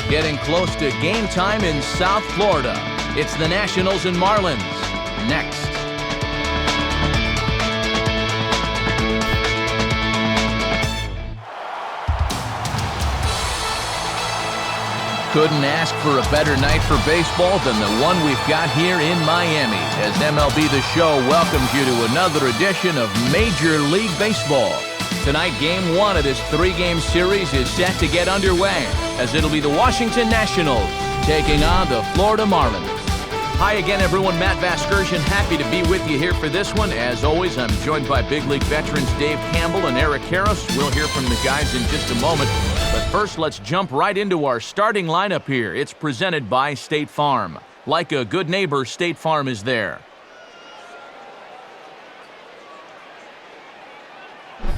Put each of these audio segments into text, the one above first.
Getting close to game time in South Florida. It's the Nationals and Marlins. Next. Couldn't ask for a better night for baseball than the one we've got here in Miami, as MLB The Show welcomes you to another edition of Major League Baseball. Tonight, Game 1 of this 3-game series is set to get underway, as it'll be the Washington Nationals taking on the Florida Marlins. Hi again, everyone. Matt Vasgersian, happy to be with you here for this one. As always, I'm joined by big league veterans Dave Campbell and Eric Harris. We'll hear from the guys in just a moment. But first, let's jump right into our starting lineup here. It's presented by State Farm. Like a good neighbor, State Farm is there.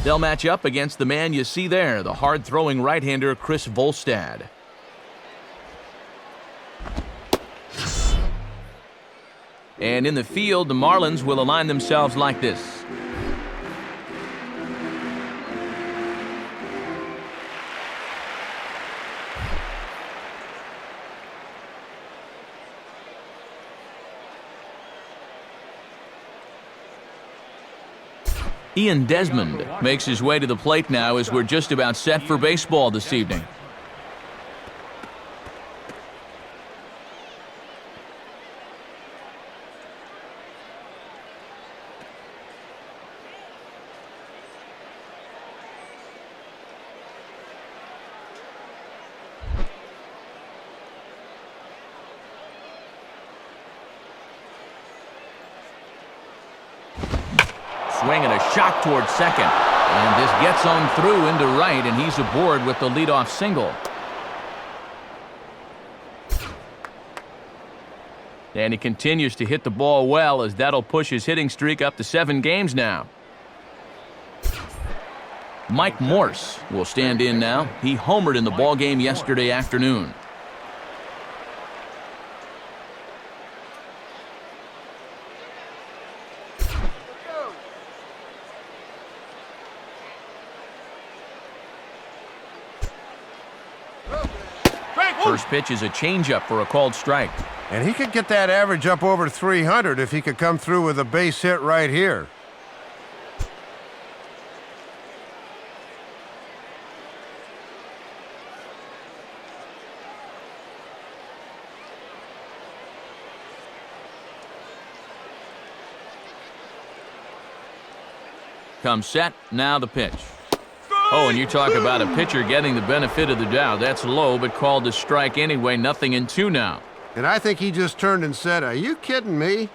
They'll match up against the man you see there, the hard-throwing right-hander Chris Volstad. And in the field, the Marlins will align themselves like this. Ian Desmond makes his way to the plate now as we're just about set for baseball this evening. Swinging a shot towards second. And this gets on through into right, and he's aboard with the leadoff single. And he continues to hit the ball well, as that'll push his hitting streak up to 7 games now. Mike Morse will stand in now. He homered in the ballgame yesterday afternoon. First pitch is a changeup for a called strike. And he could get that average up over 300 if he could come through with a base hit right here. Comes set, now the pitch. Oh, and you talk about a pitcher getting the benefit of the doubt. That's low, but called a strike anyway. 0-2 now. And I think he just turned and said, "Are you kidding me?"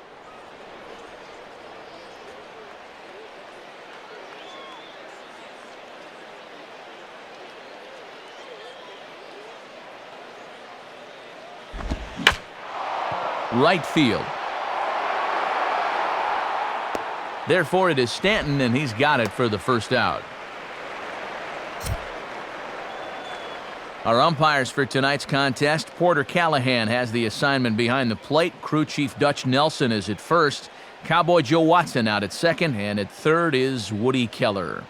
Right field. Therefore, it is Stanton, and he's got it for the first out. Our umpires for tonight's contest, Porter Callahan has the assignment behind the plate. Crew chief Dutch Nelson is at first. Cowboy Joe Watson out at second, and at third is Woody Keller.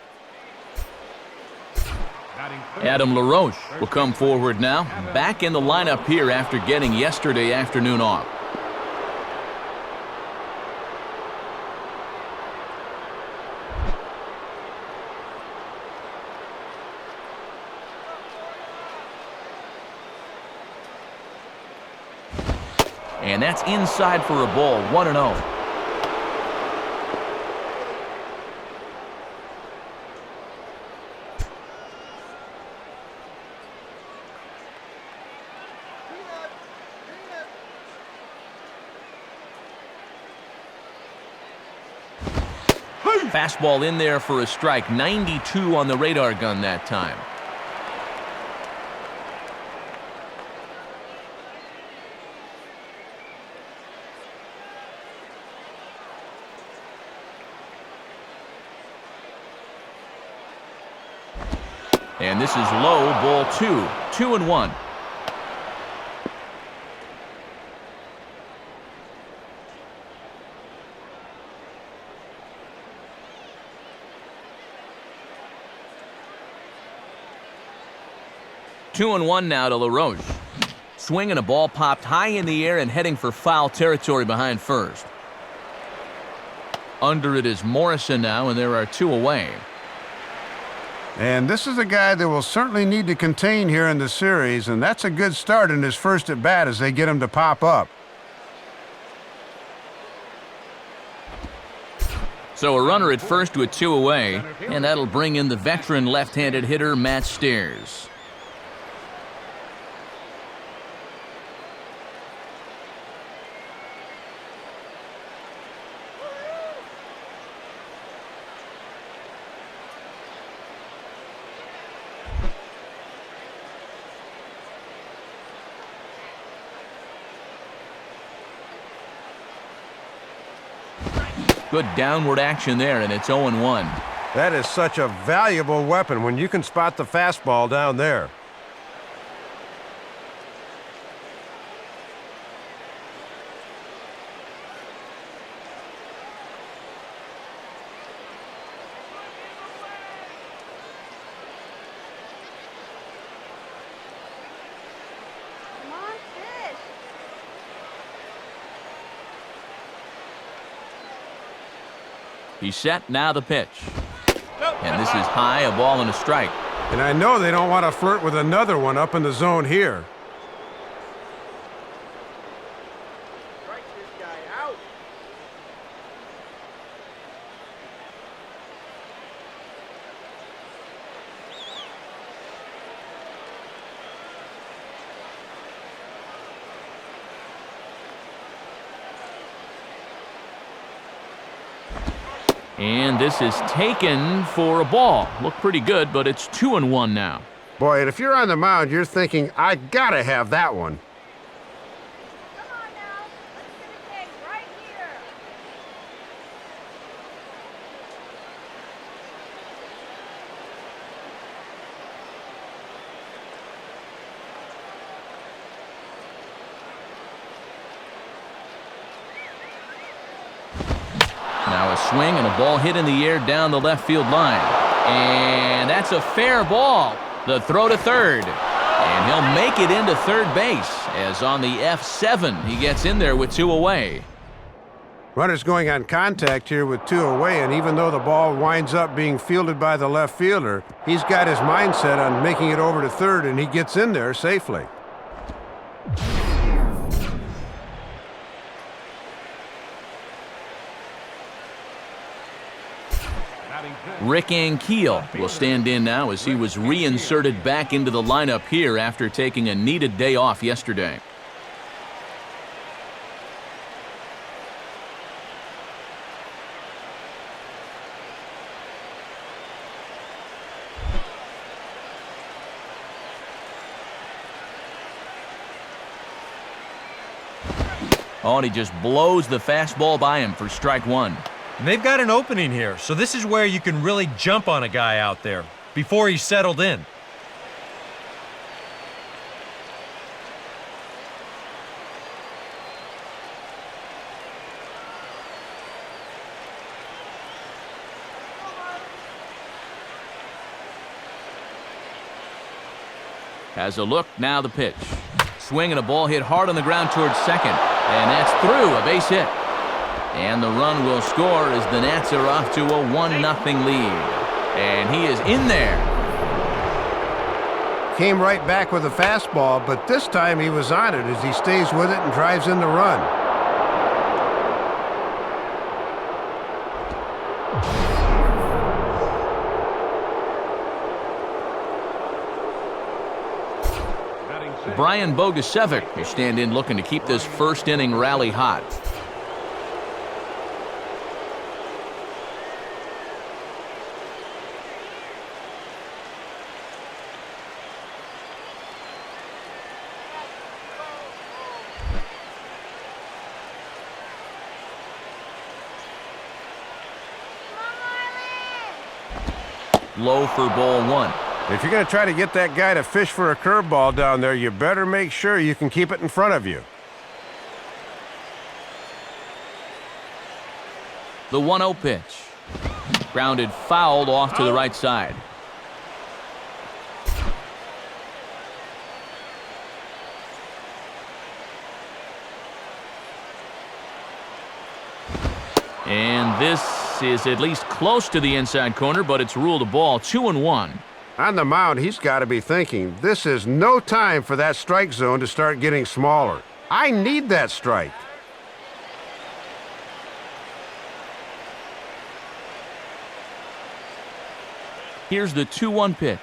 Adam LaRoche will come forward now, back in the lineup here after getting yesterday afternoon off. And that's inside for a ball, 1-0. Fastball in there for a strike, 92 on the radar gun that time. And this is low, ball 2, 2-1. Two and one now to LaRoche. Swing and a ball popped high in the air and heading for foul territory behind first. Under it is Morrison now, and there are 2 away. And this is a guy that will certainly need to contain here in the series, and that's a good start in his first at-bat as they get him to pop up. So a runner at first with 2 away, and that'll bring in the veteran left-handed hitter Matt Stairs. Good downward action there, and it's 0-1. That is such a valuable weapon when you can spot the fastball down there. He's set, now the pitch. And this is high, a ball and a strike. And I know they don't want to flirt with another one up in the zone here. Strike this guy out. And this is taken for a ball. Looked pretty good, but it's 2-1 now. Boy, and if you're on the mound, you're thinking, I gotta have that one. Come on now. Let's get a take right here. Now a swing and a ball hit in the air down the left field line. And that's a fair ball. The throw to third. And he'll make it into third base as on the F7 he gets in there with 2 away. Runner's going on contact here with 2 away, and even though the ball winds up being fielded by the left fielder, he's got his mindset on making it over to third, and he gets in there safely. Rick Ankiel will stand in now as he was reinserted back into the lineup here after taking a needed day off yesterday. Oh, and he just blows the fastball by him for strike 1. And they've got an opening here, so this is where you can really jump on a guy out there before he's settled in. Has a look, now the pitch. Swing and a ball hit hard on the ground towards second. And that's through, a base hit. And the run will score as the Nats are off to a 1-0 lead. And he is in there. Came right back with a fastball, but this time he was on it as he stays with it and drives in the run. Brian Bogusevic will stand in looking to keep this first inning rally hot. Low for ball 1. If you're going to try to get that guy to fish for a curveball down there, you better make sure you can keep it in front of you. The 1-0 pitch. Grounded fouled off to the right side. And this is at least close to the inside corner, but it's ruled a ball. 2-1. On the mound, he's got to be thinking, this is no time for that strike zone to start getting smaller. I need that strike. Here's the 2-1 pitch.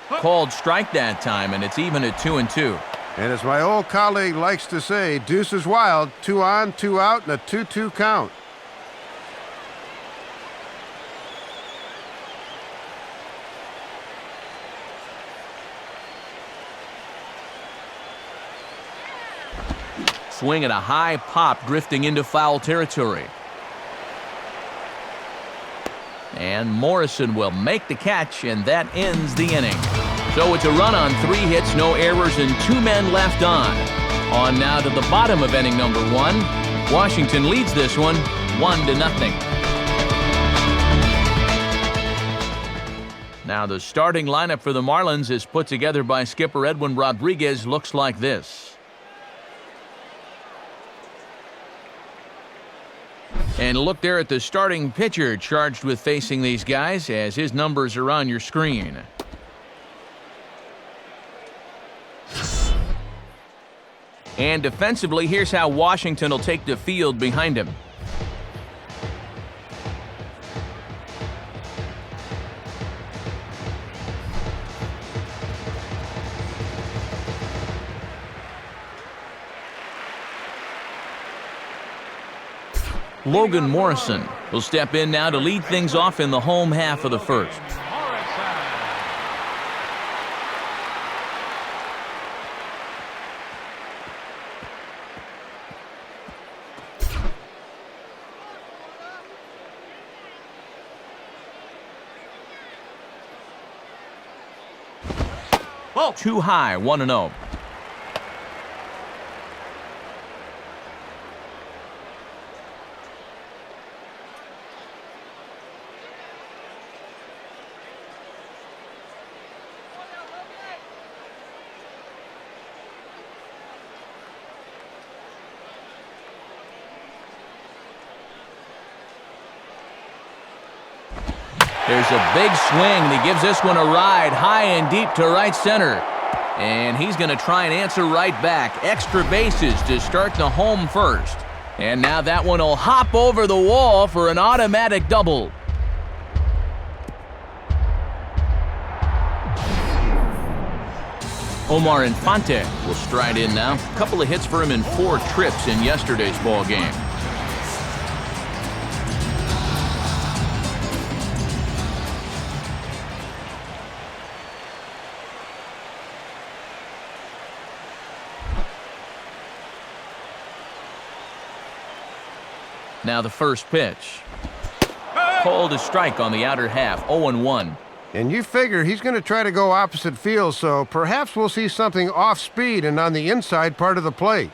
Called strike that time, and it's even at 2-2. And as my old colleague likes to say, deuce is wild, 2 on, 2 out, and a 2-2 count. Swing at a high pop, drifting into foul territory. And Morrison will make the catch, and that ends the inning. So it's a run on 3 hits, no errors, and 2 men left on. On now to the bottom of inning number 1. Washington leads this one 1-0. Now the starting lineup for the Marlins is put together by skipper Edwin Rodriguez. Looks like this. And look there at the starting pitcher charged with facing these guys, as his numbers are on your screen. And defensively, here's how Washington will take the field behind him. Logan Morrison will step in now to lead things off in the home half of the first. Too high, 1-0. There's a big swing, and he gives this one a ride high and deep to right center. And he's going to try and answer right back. Extra bases to start the home first. And now that one will hop over the wall for an automatic double. Omar Infante will stride in now. A couple of hits for him in 4 trips in yesterday's ball game. Now the first pitch. Called a strike on the outer half, 0-1. And you figure he's going to try to go opposite field, so perhaps we'll see something off speed and on the inside part of the plate.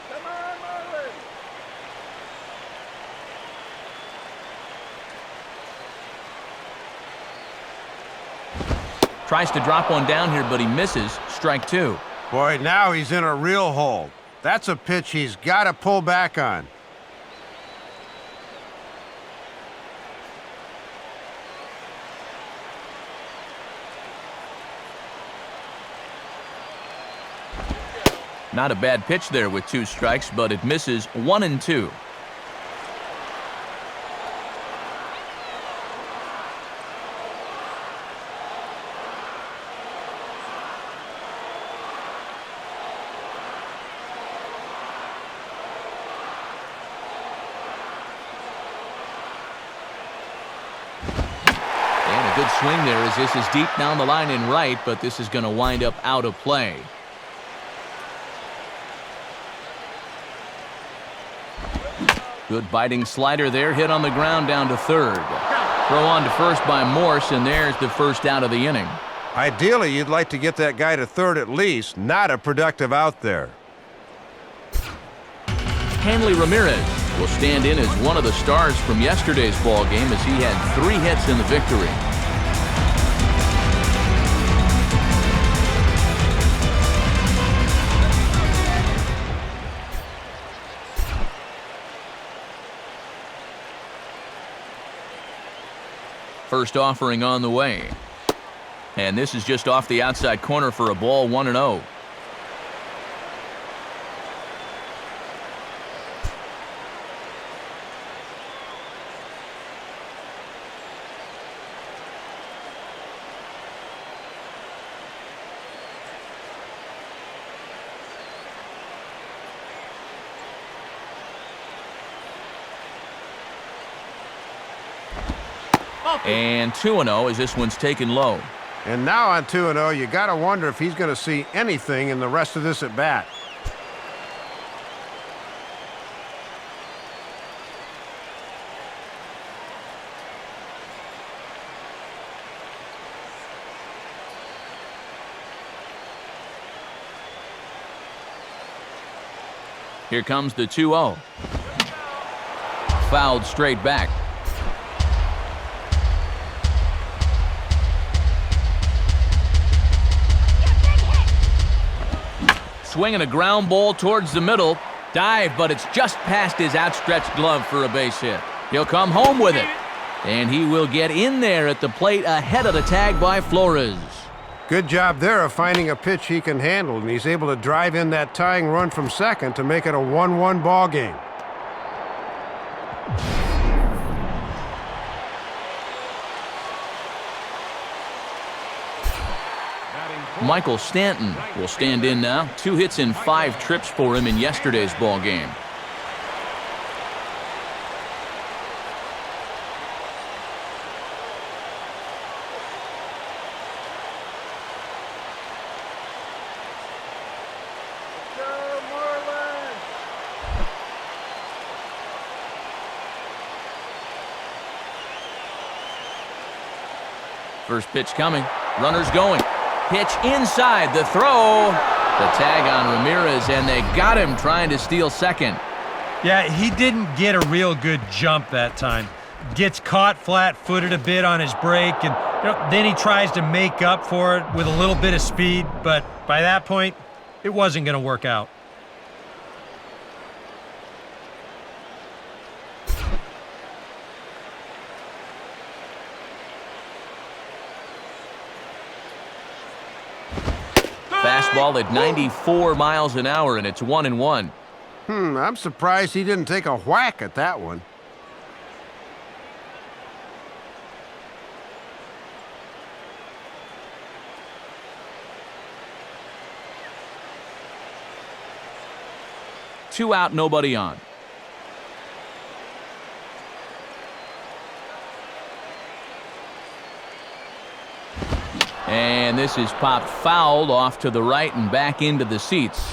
Come on, Marlins! Tries to drop one down here, but he misses. Strike 2. Boy, now he's in a real hole. That's a pitch he's got to pull back on. Not a bad pitch there with 2 strikes, but it misses 1-2. Good swing there as this is deep down the line in right, but this is going to wind up out of play. Good biting slider there, hit on the ground down to third. Throw on to first by Morse, and there's the first out of the inning. Ideally, you'd like to get that guy to third at least, not a productive out there. Hanley Ramirez will stand in as one of the stars from yesterday's ball game as he had 3 hits in the victory. first offering on the way. And this is just off the outside corner for a ball, 1-0. And 2-0 as this one's taken low. And now on 2-0, you got to wonder if he's going to see anything in the rest of this at bat. Here comes the 2-0. Fouled straight back. Swinging a ground ball towards the middle. Dive, but it's just past his outstretched glove for a base hit. He'll come home with it. And he will get in there at the plate ahead of the tag by Flores. Good job there of finding a pitch he can handle, and he's able to drive in that tying run from second to make it a 1-1 ball game. Michael Stanton will stand in now. 2 hits and 5 trips for him in yesterday's ball game. First pitch coming. Runners going. Pitch inside. The throw. The tag on Ramirez, and they got him trying to steal second. Yeah, he didn't get a real good jump that time. Gets caught flat-footed a bit on his break, and then he tries to make up for it with a little bit of speed, but by that point, it wasn't going to work out. Fastball at 94 miles an hour, and it's 1-1. I'm surprised he didn't take a whack at that one. Two out, nobody on. And this is popped fouled off to the right and back into the seats.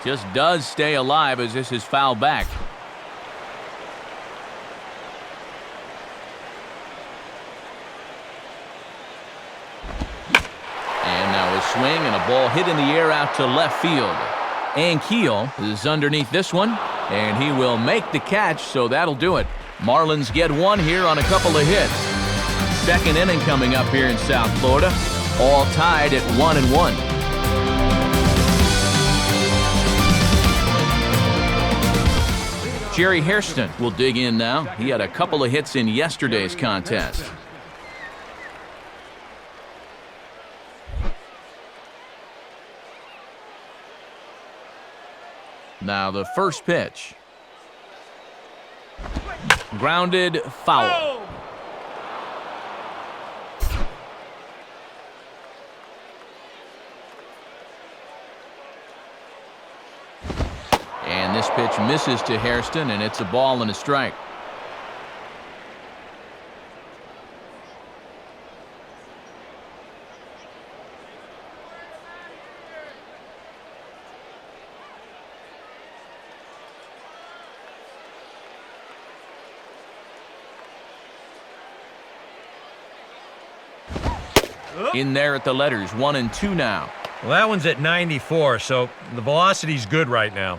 Just does stay alive as this is fouled back. And now a swing and a ball hit in the air out to left field. Ankiel is underneath this one, and he will make the catch, so that'll do it. Marlins get one here on a couple of hits. Second inning coming up here in South Florida, all tied at 1-1. Jerry Hairston will dig in now. He had a couple of hits in yesterday's contest. Now the first pitch. Grounded, foul. And this pitch misses to Hairston, and it's a ball and a strike. In there at the letters, 1-2 now. Well, that one's at 94, so the velocity's good right now.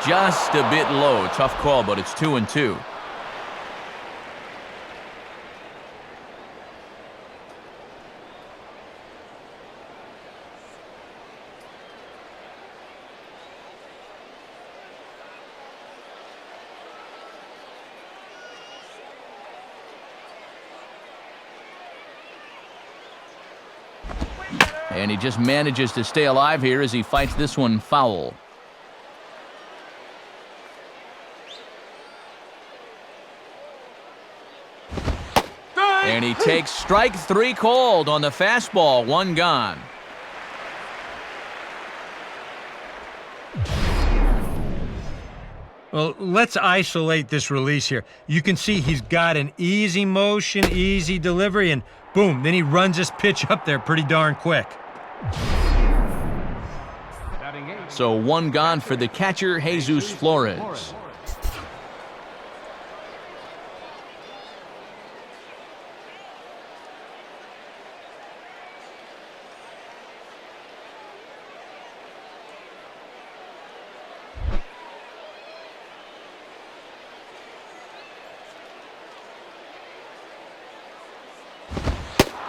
just a bit low. Tough call, but it's 2-2. And he just manages to stay alive here as he fights this one foul. And he takes strike 3 called on the fastball. 1 gone. Well, let's isolate this release here. You can see he's got an easy motion, easy delivery, and boom, then he runs this pitch up there pretty darn quick. So 1 gone for the catcher, Jesus Flores.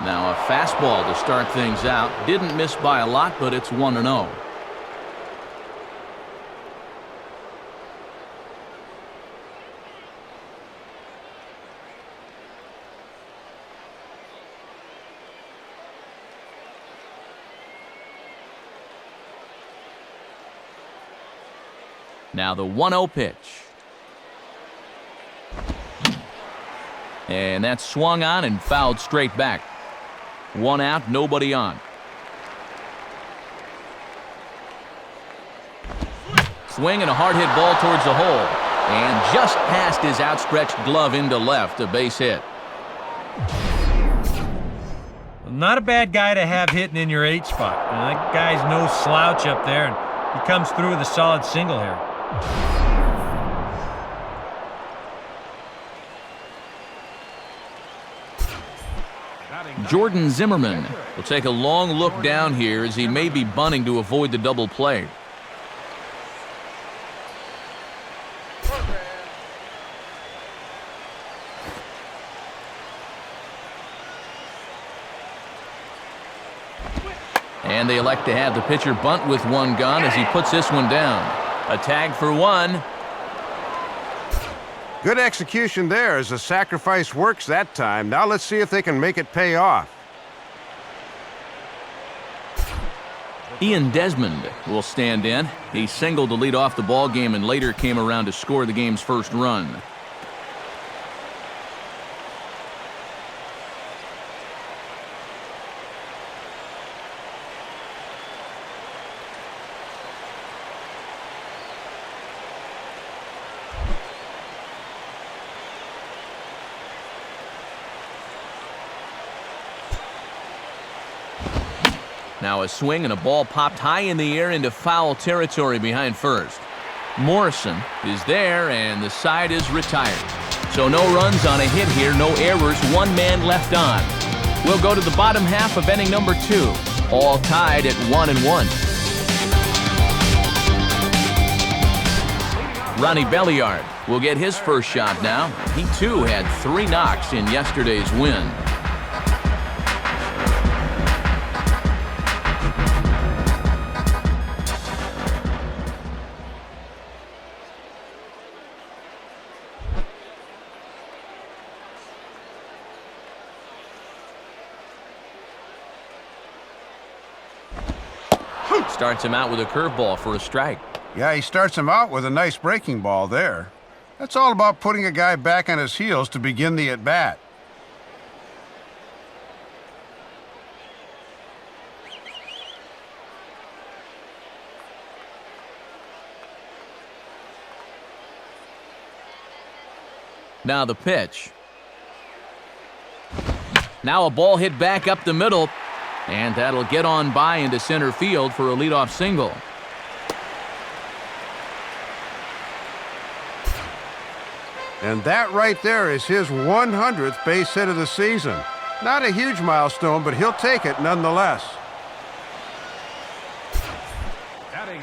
Now a fastball to start things out. Didn't miss by a lot, but it's 1-0. Now the 1-0 pitch. And that's swung on and fouled straight back. 1 out, nobody on. Swing and a hard hit ball towards the hole. And just past his outstretched glove into left, a base hit. Not a bad guy to have hitting in your 8 spot. That guy's no slouch up there, and he comes through with a solid single here. Jordan Zimmerman will take a long look down here as he may be bunting to avoid the double play. And they elect to have the pitcher bunt with 1 gone as he puts this one down. A tag for 1. Good execution there as the sacrifice works that time. Now let's see if they can make it pay off. Ian Desmond will stand in. He singled to lead off the ball game and later came around to score the game's first run. Now a swing and a ball popped high in the air into foul territory behind first. Morrison is there and the side is retired. So no runs on a hit here, no errors, 1 man left on. We'll go to the bottom half of inning number 2, all tied at 1-1. Ronnie Belliard will get his first shot now. He too had 3 knocks in yesterday's win. Starts him out with a curveball for a strike. Yeah, he starts him out with a nice breaking ball there. That's all about putting a guy back on his heels to begin the at-bat. Now the pitch. Now a ball hit back up the middle. And that'll get on by into center field for a leadoff single. And that right there is his 100th base hit of the season. Not a huge milestone, but he'll take it nonetheless.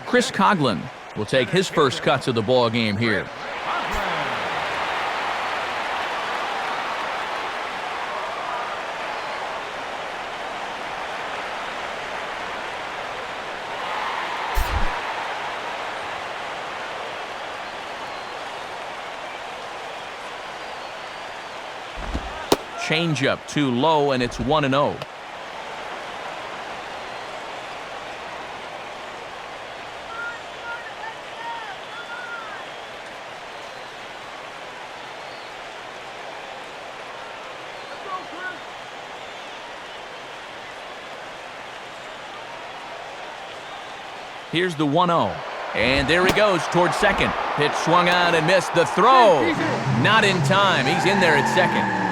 Chris Coughlin will take his first cuts of the ball game here. Changeup too low, and it's 1-0. Here's the 1-0. And there he goes towards second. Pitch swung on and missed. The throw. Not in time. He's in there at second.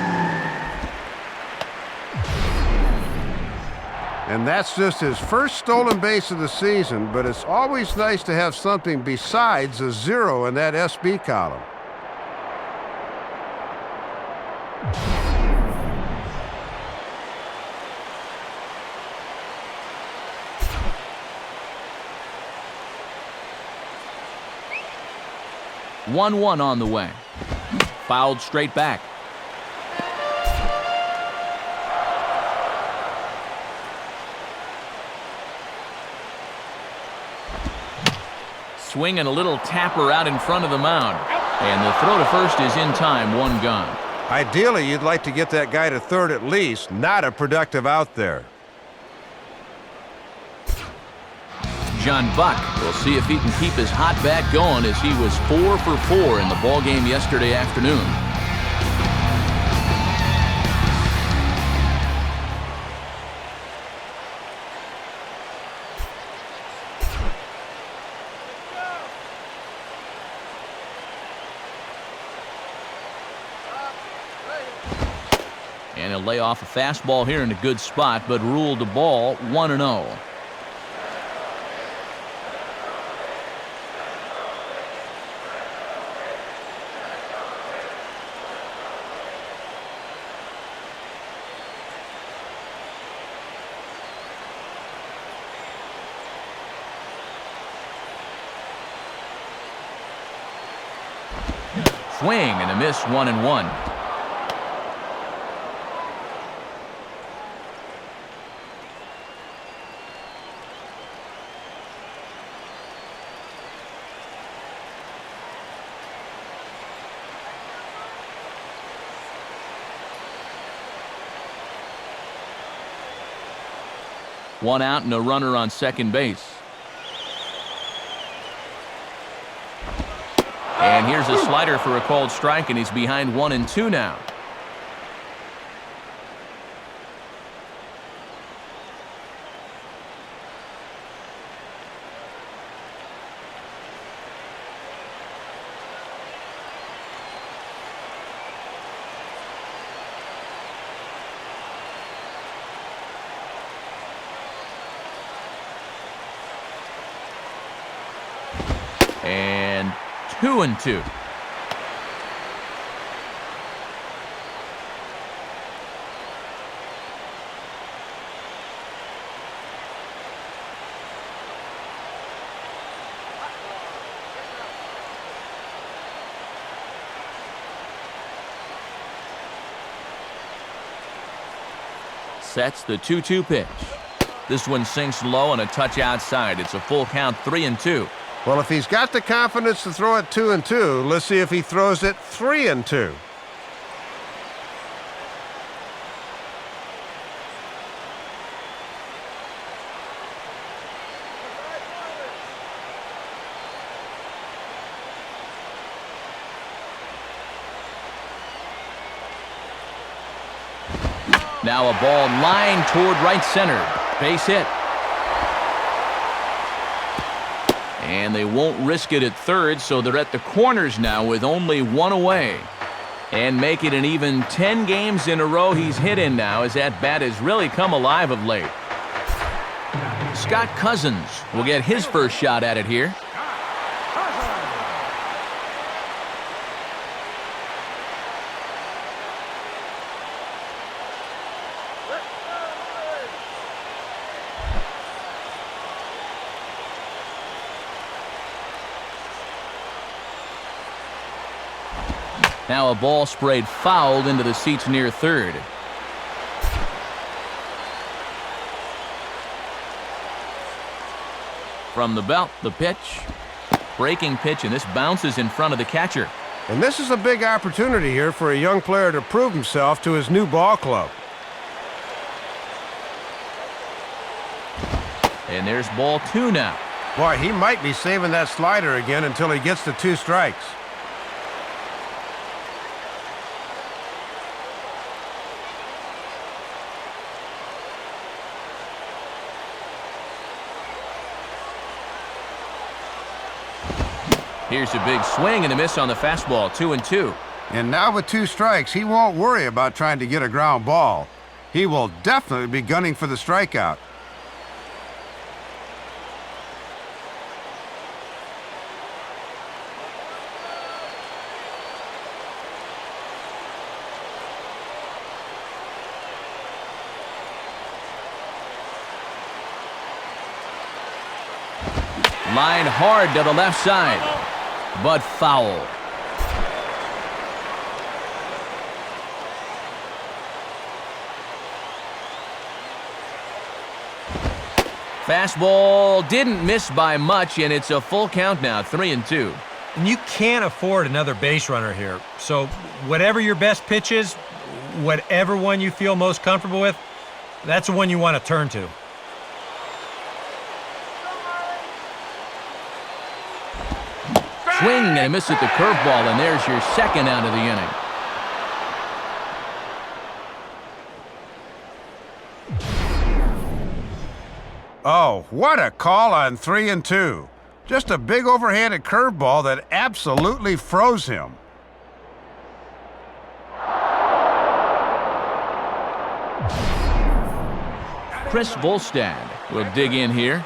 And that's just his first stolen base of the season, but it's always nice to have something besides a 0 in that SB column. One on the way. Fouled straight back. Swinging a little tapper out in front of the mound. And the throw to first is in time, 1 gone. Ideally, you'd like to get that guy to third at least, not a productive out there. John Buck will see if he can keep his hot bat going, as he was 4 for 4 in the ballgame yesterday afternoon. And he'll lay off a fastball here in a good spot, but ruled the ball 1-0. Swing and a miss, 1-1. One out and a runner on second base. And here's a slider for a called strike, and he's behind 1-2 now. And 2-2. Sets the 2-2 pitch. This one sinks low and a touch outside. It's a full count, 3-2. Well, if he's got the confidence to throw it 2-2, let's see if he throws it 3-2. Now a ball lined toward right center. Base hit. And they won't risk it at third, so they're at the corners now with only 1 away. And make it an even 10 games in a row he's hit in now, as that bat has really come alive of late. Scott Cousins will get his first shot at it here. Now a ball sprayed foul into the seats near third. From the belt, the pitch. Breaking pitch, and this bounces in front of the catcher. And this is a big opportunity here for a young player to prove himself to his new ball club. And there's ball 2 now. Boy, he might be saving that slider again until he gets to 2 strikes. Here's a big swing and a miss on the fastball, 2-2. And now with 2 strikes, he won't worry about trying to get a ground ball. He will definitely be gunning for the strikeout. Line hard to the left side, but foul. Fastball didn't miss by much, and it's a full count now, 3-2. And you can't afford another base runner here. So whatever your best pitch is, whatever one you feel most comfortable with, that's the one you want to turn to. Swing and a miss at the curveball, and there's your second out of the inning. Oh, what a call on 3-2. Just a big overhanded curveball that absolutely froze him. Chris Volstad will dig in here.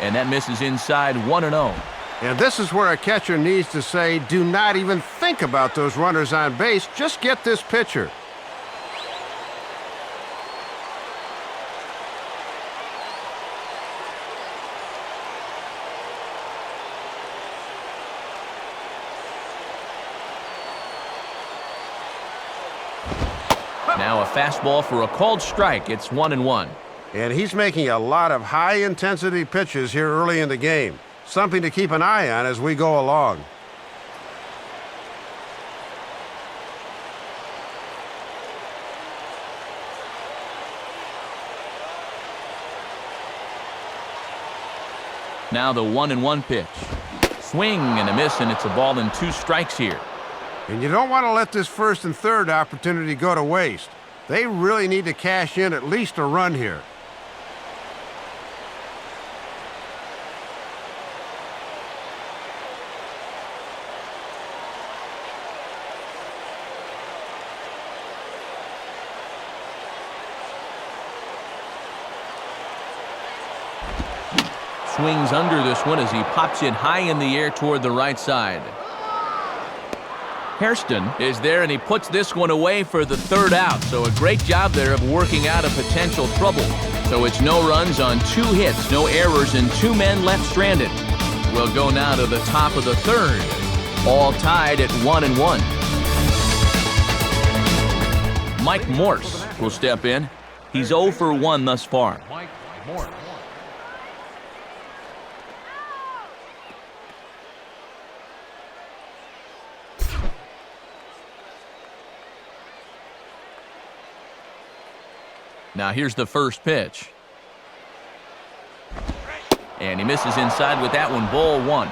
And that misses inside, 1-0. And this is where a catcher needs to say, do not even think about those runners on base. Just get this pitcher. Now a fastball for a called strike. It's 1-1. And he's making a lot of high-intensity pitches here early in the game. Something to keep an eye on as we go along. Now the 1-1 pitch. Swing and a miss, and it's a ball and 2 strikes here. And you don't want to let this first and third opportunity go to waste. They really need to cash in at least a run here. Swings under this one as he pops it high in the air toward the right side. Hairston is there, and he puts this one away for the 3rd out. So a great job there of working out a potential trouble. So it's no runs on 2 hits, no errors, and 2 men left stranded. We'll go now to the top of the 3rd. All tied at 1-1. Mike Morse will step in. He's 0 for 1 thus far. Mike Morse. Now here's the first pitch. And he misses inside with that one, ball 1.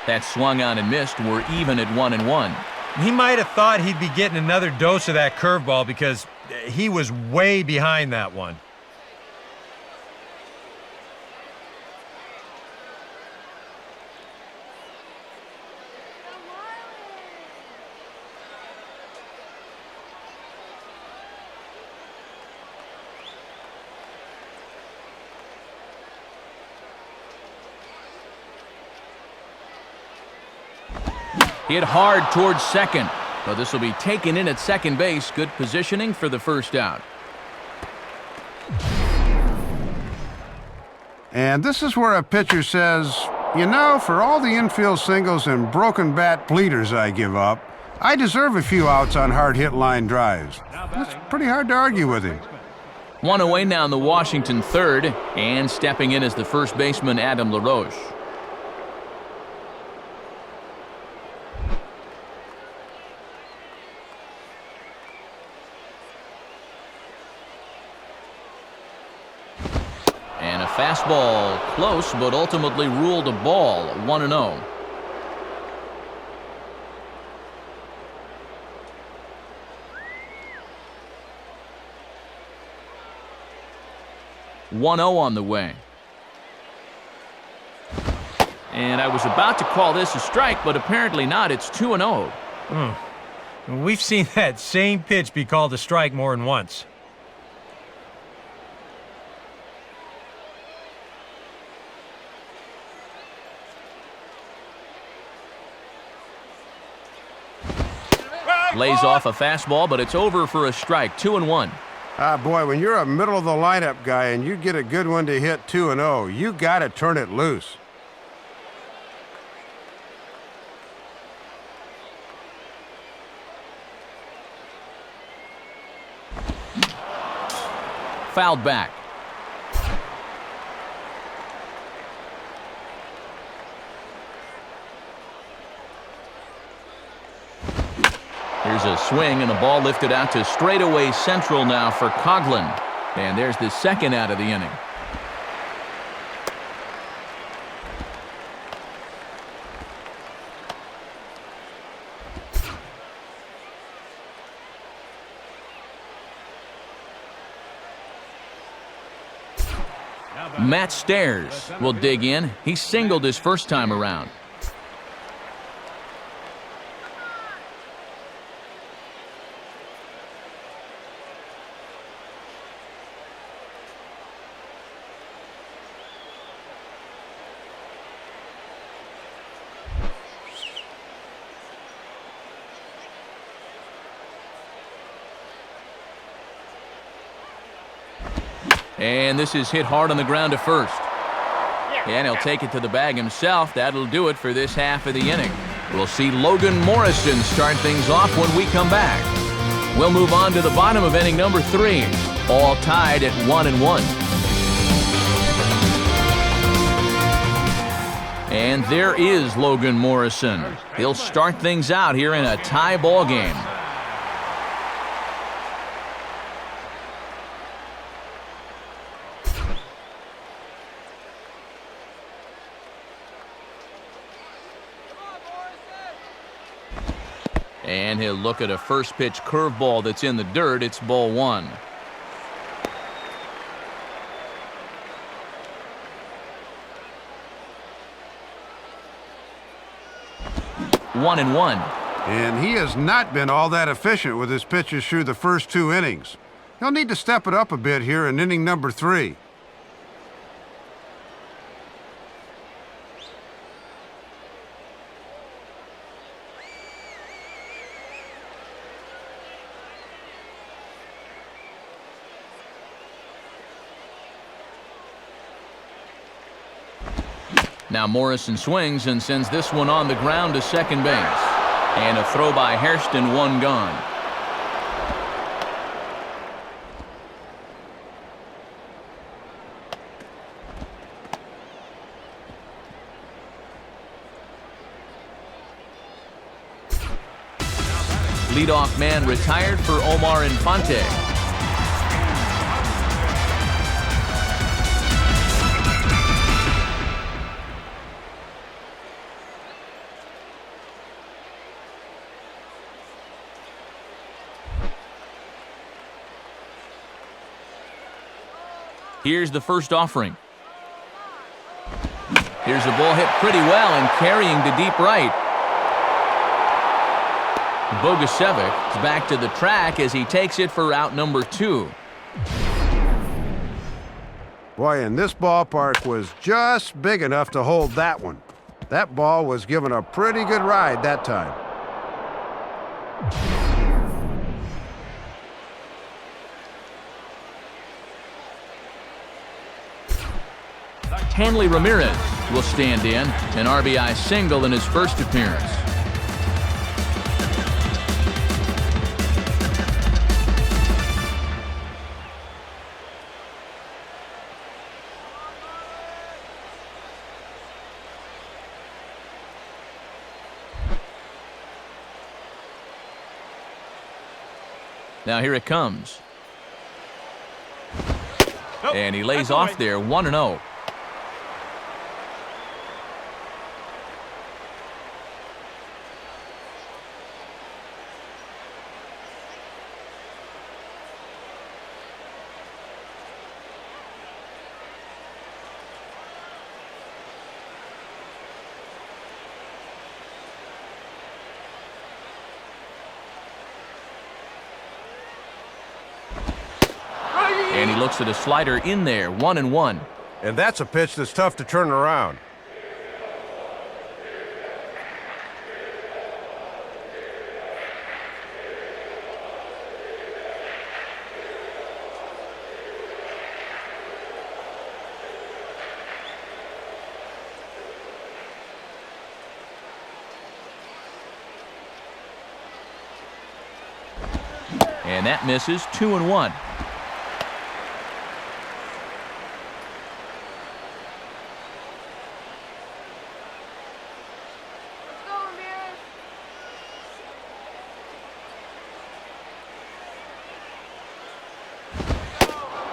That swung on and missed. We're even at 1-1. He might have thought he'd be getting another dose of that curveball because he was way behind that one. Hit hard towards second. So this will be taken in at second base. Good positioning for the first out. And this is where a pitcher says, you know, for all the infield singles and broken bat bleeders I give up, I deserve a few outs on hard hit line drives. That's pretty hard to argue with him. One away now in the Washington third, and stepping in as the first baseman, Adam LaRoche. And a fastball close, but ultimately ruled a ball, 1-0. On the way. And I was about to call this a strike, but apparently not. It's 2-0. We've seen that same pitch be called a strike more than once. Lays off a fastball, but it's over for a strike, 2-1. Ah, boy, when you're a middle-of-the-lineup guy and you get a good one to hit 2-0, you got to turn it loose. Fouled back. Here's a swing, and the ball lifted out to straightaway central now for Coughlin. And there's the second out of the inning. Matt Stairs will dig in. He singled his first time around. And this is hit hard on the ground to first. And he'll take it to the bag himself. That'll do it for this half of the inning. We'll see Logan Morrison start things off when we come back. We'll move on to the bottom of inning number 3. All tied at 1-1. And there is Logan Morrison. He'll start things out here in a tie ball game. And he'll look at a first pitch curveball that's in the dirt. It's ball 1. One and one. And he has not been all that efficient with his pitches through the first 2 innings. He'll need to step it up a bit here in inning number 3. Now Morrison swings and sends this one on the ground to second base. And a throw by Hairston, 1 gone. Leadoff man retired for Omar Infante. Here's the first offering. Here's a ball hit pretty well and carrying to deep right. Bogusevic is back to the track as he takes it for out number 2. Boy, and this ballpark was just big enough to hold that one. That ball was given a pretty good ride that time. Hanley Ramirez will stand in, an RBI single in his first appearance. Now here it comes. And he lays off there, 1-0. And he looks at a slider in there, 1-1. And that's a pitch that's tough to turn around. And that misses, 2-1.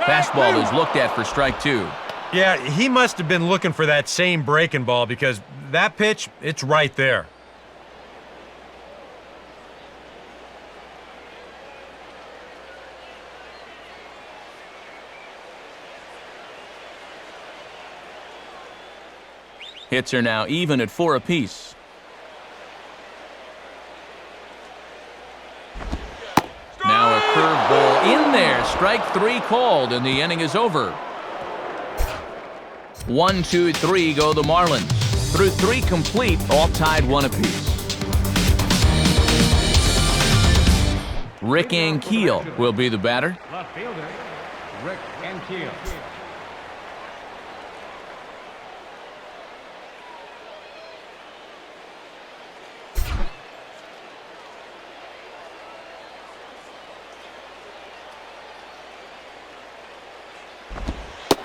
Fastball is looked at for strike 2. Yeah, he must have been looking for that same breaking ball because that pitch, it's right there. Hits are now even at 4 apiece. Now a curveball in there. Strike 3 called, and the inning is over. 1, 2, 3 go the Marlins. Through 3 complete, all tied 1 apiece. Rick Ankiel will be the batter. Left fielder, Rick Ankiel.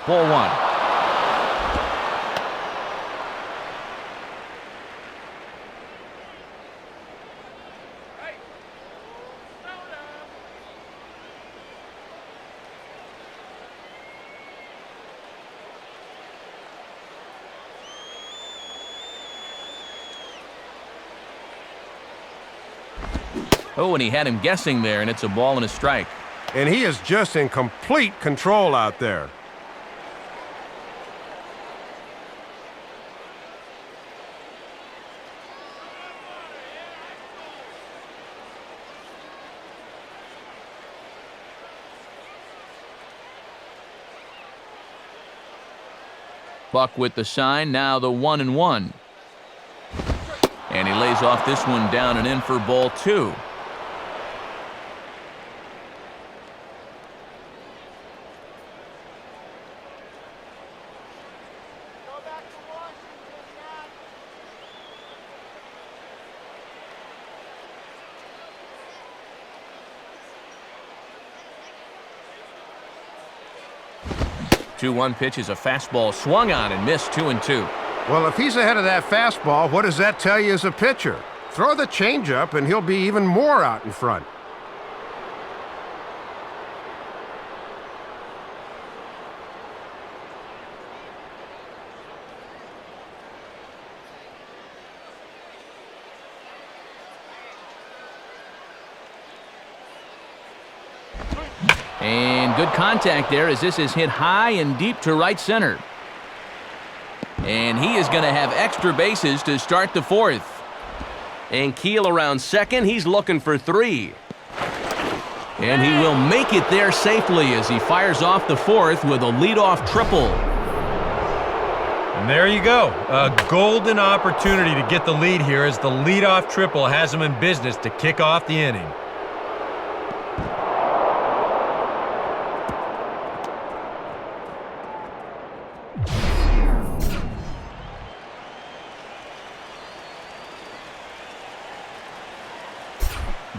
Ball 1. Oh, and he had him guessing there, and it's a ball and a strike. And he is just in complete control out there. Buck with the sign, now the 1-1. And he lays off this one down and in for ball 2. The 2-1 pitch is a fastball swung on and missed, 2-2. Well, if he's ahead of that fastball, what does that tell you as a pitcher? Throw the changeup and he'll be even more out in front. And And good contact there as this is hit high and deep to right center. And he is going to have extra bases to start the fourth. And Keel around second. He's looking for 3. And he will make it there safely as he fires off the fourth with a leadoff triple. And there you go. A golden opportunity to get the lead here as the leadoff triple has him in business to kick off the inning.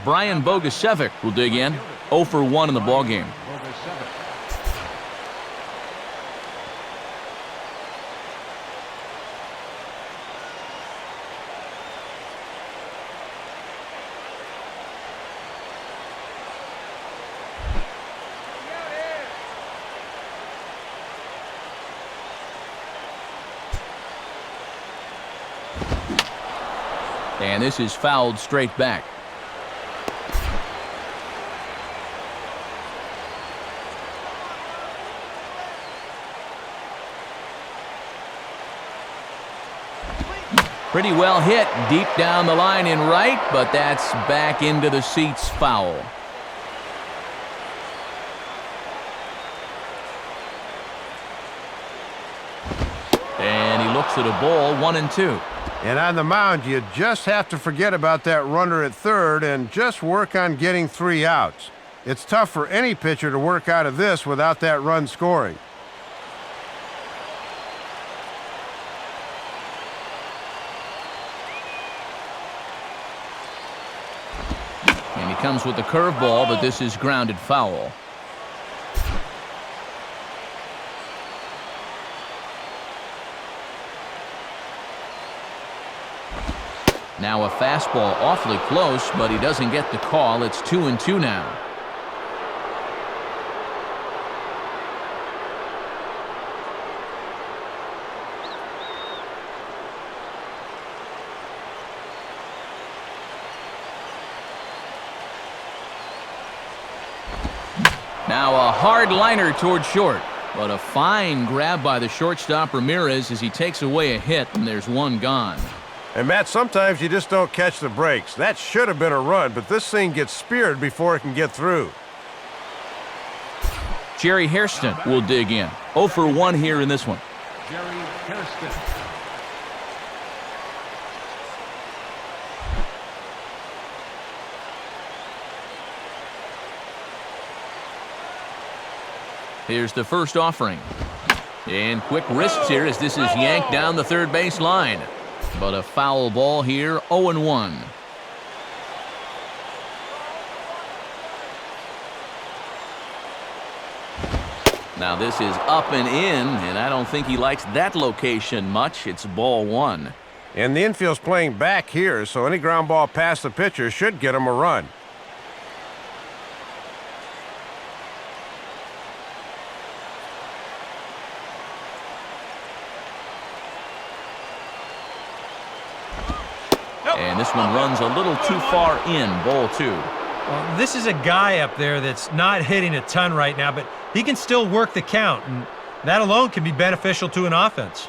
Brian Bogusevic will dig in. 0 for 1 in the ballgame. And this is fouled straight back. Pretty well hit deep down the line in right, but that's back into the seats, foul. And he looks at a ball, 1-2. And on the mound, you just have to forget about that runner at third and just work on getting 3 outs. It's tough for any pitcher to work out of this without that run scoring. And he comes with the curveball, but this is grounded foul. Now a fastball awfully close, but he doesn't get the call. It's 2-2 now. Now a hard liner toward short, but a fine grab by the shortstop Ramirez as he takes away a hit, and there's one gone. And, Matt, sometimes you just don't catch the breaks. That should have been a run, but this thing gets speared before it can get through. Jerry Hairston will dig in. 0 for 1 here in this one. Jerry Hairston. Here's the first offering. And quick wrists here as this is yanked down the third base line. But a foul ball here, 0-1. Now this is up and in, and I don't think he likes that location much. It's ball 1. And the infield's playing back here, so any ground ball past the pitcher should get him a run. And this one runs a little too far in, ball 2. Well, this is a guy up there that's not hitting a ton right now, but he can still work the count, and that alone can be beneficial to an offense.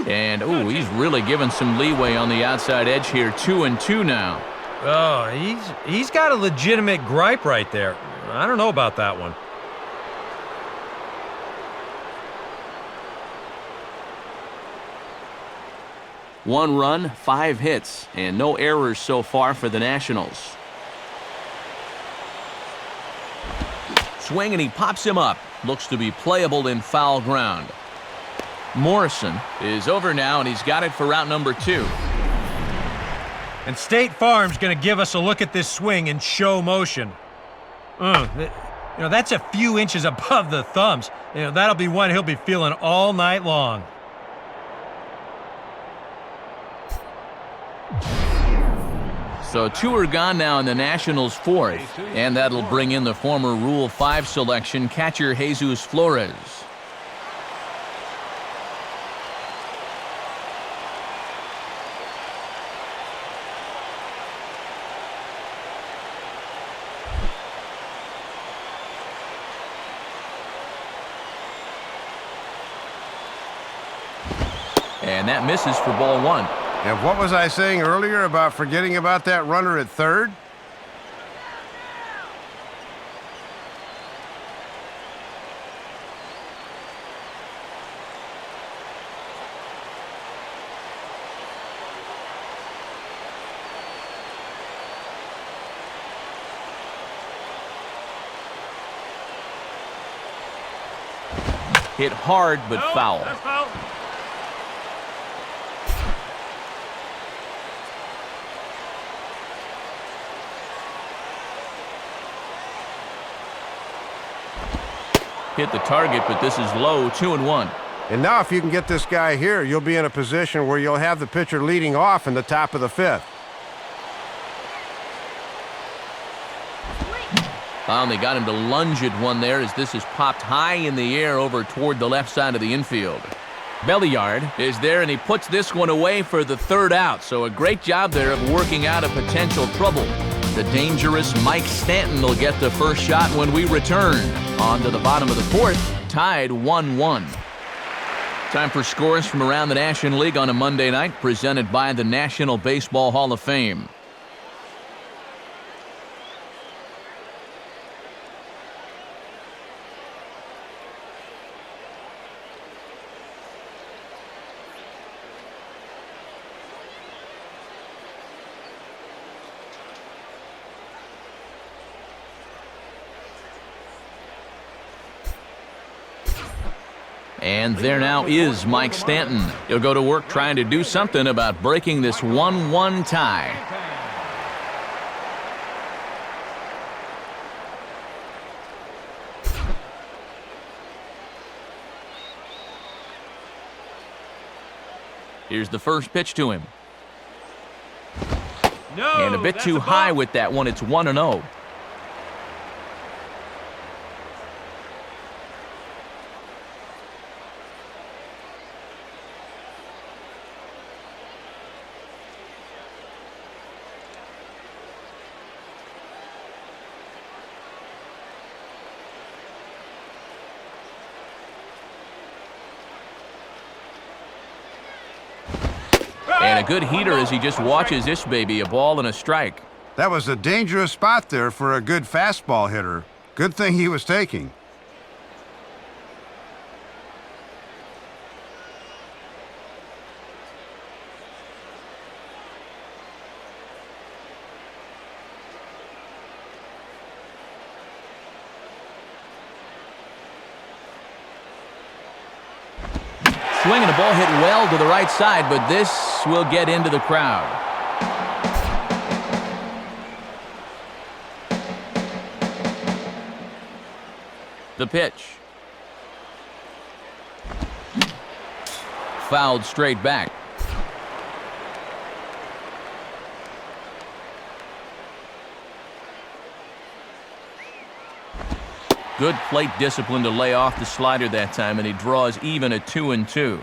And, ooh, he's really given some leeway on the outside edge here. 2-2 now. Oh, he's got a legitimate gripe right there. I don't know about that one. One run, 5 hits, and no errors so far for the Nationals. Swing, and he pops him up. Looks to be playable in foul ground. Morrison is over now, and he's got it for route number 2. And State Farm's going to give us a look at this swing in show motion. That's a few inches above the thumbs. That'll be one he'll be feeling all night long. So 2 are gone now in the Nationals' 4th, and that'll bring in the former Rule 5 selection, catcher Jesus Flores. And that misses for ball one. And what was I saying earlier about forgetting about that runner at third? Hit hard, but foul. That's foul. Hit the target, but this is low, 2-1. And now if you can get this guy here, you'll be in a position where you'll have the pitcher leading off in the top of the fifth. Finally got him to lunge at one there as this is popped high in the air over toward the left side of the infield. Belliard is there, and he puts this one away for the third out. So a great job there of working out a potential trouble. The dangerous Mike Stanton will get the first shot when we return. On to the bottom of the fourth, tied 1-1. Time for scores from around the National League on a Monday night, presented by the National Baseball Hall of Fame. And there now is Mike Stanton. He'll go to work trying to do something about breaking this 1-1 tie. Here's the first pitch to him. No, And a bit too high with that one. It's 1-0. And a good heater as he just watches this baby, a ball and a strike. That was a dangerous spot there for a good fastball hitter. Good thing he was taking. Swing and a ball hit well to the right side, but this will get into the crowd. The pitch. Fouled straight back. Good plate discipline to lay off the slider that time, and he draws even at 2-2.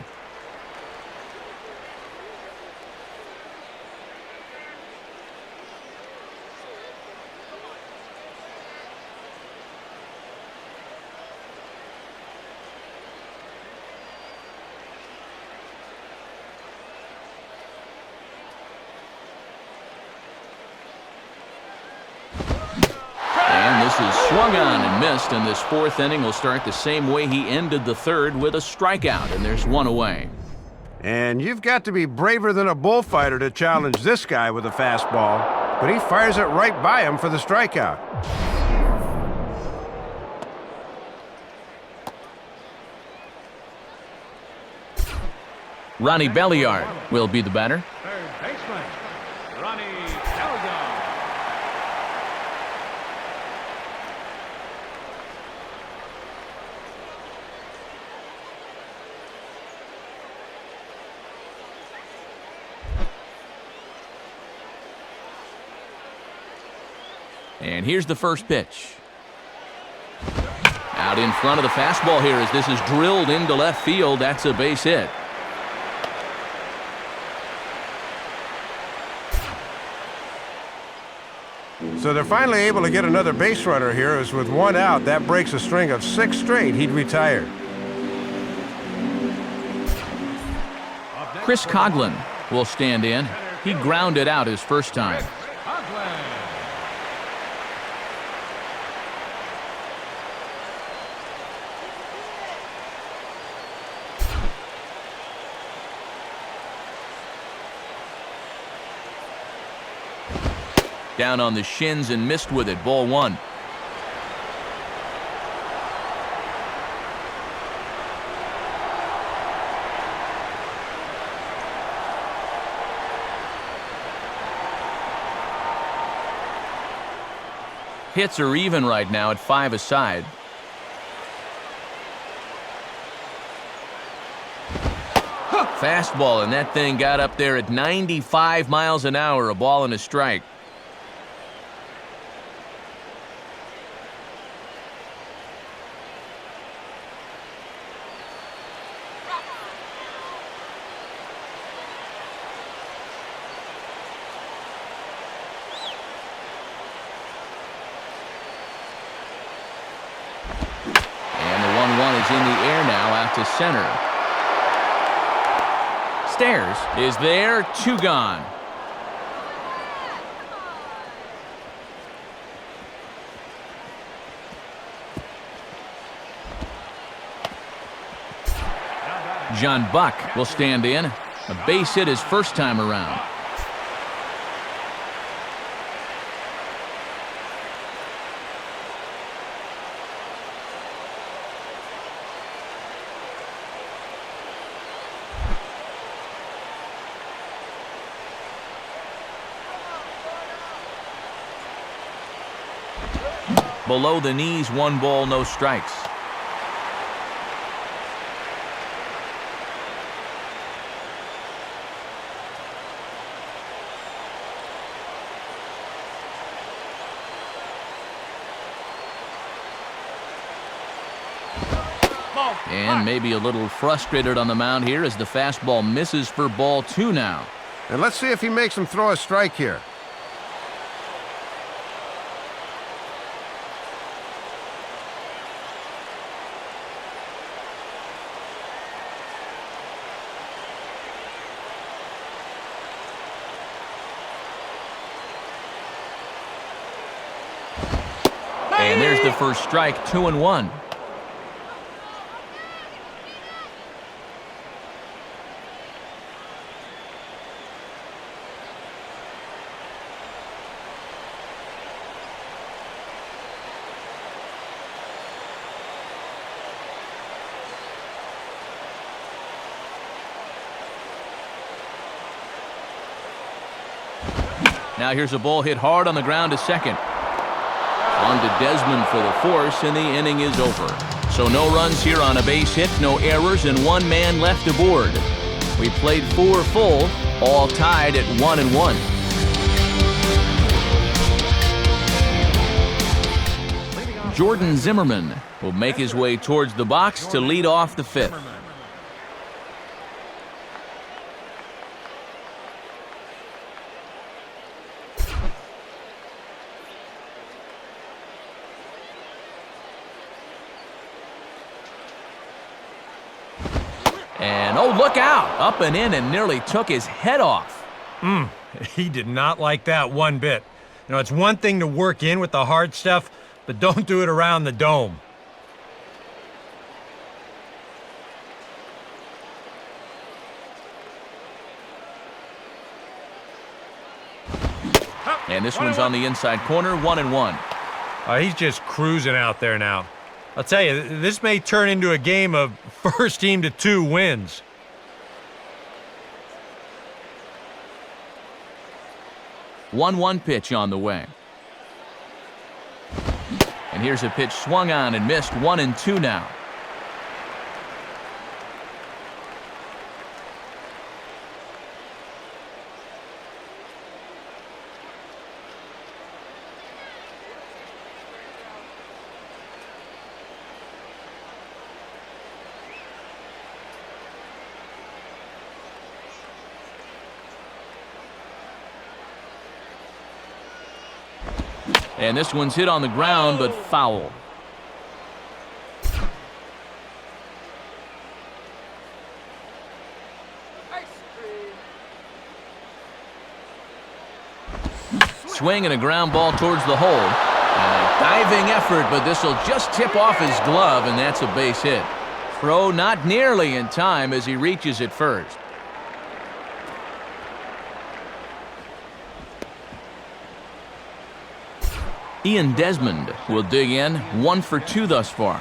Is swung on and missed, and this fourth inning will start the same way he ended the third, with a strikeout, and there's one away. And you've got to be braver than a bullfighter to challenge this guy with a fastball, but he fires it right by him for the strikeout. Ronnie Belliard will be the batter. Third baseman, Ronnie Belliard. And here's the first pitch. Out in front of the fastball here as this is drilled into left field. That's a base hit. So they're finally able to get another base runner here, as with one out, that breaks a string of 6 straight he'd retired. Chris Coughlin will stand in. He grounded out his first time. Coughlin. Down on the shins and missed with it. Ball one. Hits are even right now at 5 aside. Fastball, and that thing got up there at 95 miles an hour, a ball and a strike. Is in the air now out to center. Stairs is there, 2 gone. John Buck will stand in. A base hit his first time around. Below the knees, 1 ball, no strikes. And maybe a little frustrated on the mound here as the fastball misses for ball 2 now. And let's see if he makes him throw a strike here. And there's the first strike, 2-1. Now here's a ball hit hard on the ground to second. On to Desmond for the force, and the inning is over. So no runs here on a base hit, no errors, and 1 man left aboard. We played 4 full, all tied at 1-1. Jordan Zimmerman will make his way towards the box to lead off the 5th. And, oh, look out! Up and in and nearly took his head off. He did not like that one bit. You know, it's one thing to work in with the hard stuff, but don't do it around the dome. And this one's on the inside corner, 1-1. He's just cruising out there now. I'll tell you, this may turn into a game of first team to 2 wins. One pitch on the way. And here's a pitch swung on and missed, 1-2 now. And this one's hit on the ground, but foul. swing and a ground ball towards the hole. A diving effort, but this will just tip off his glove, and that's a base hit. Throw not nearly in time as he reaches it first. Ian Desmond will dig in, 1 for 2 thus far.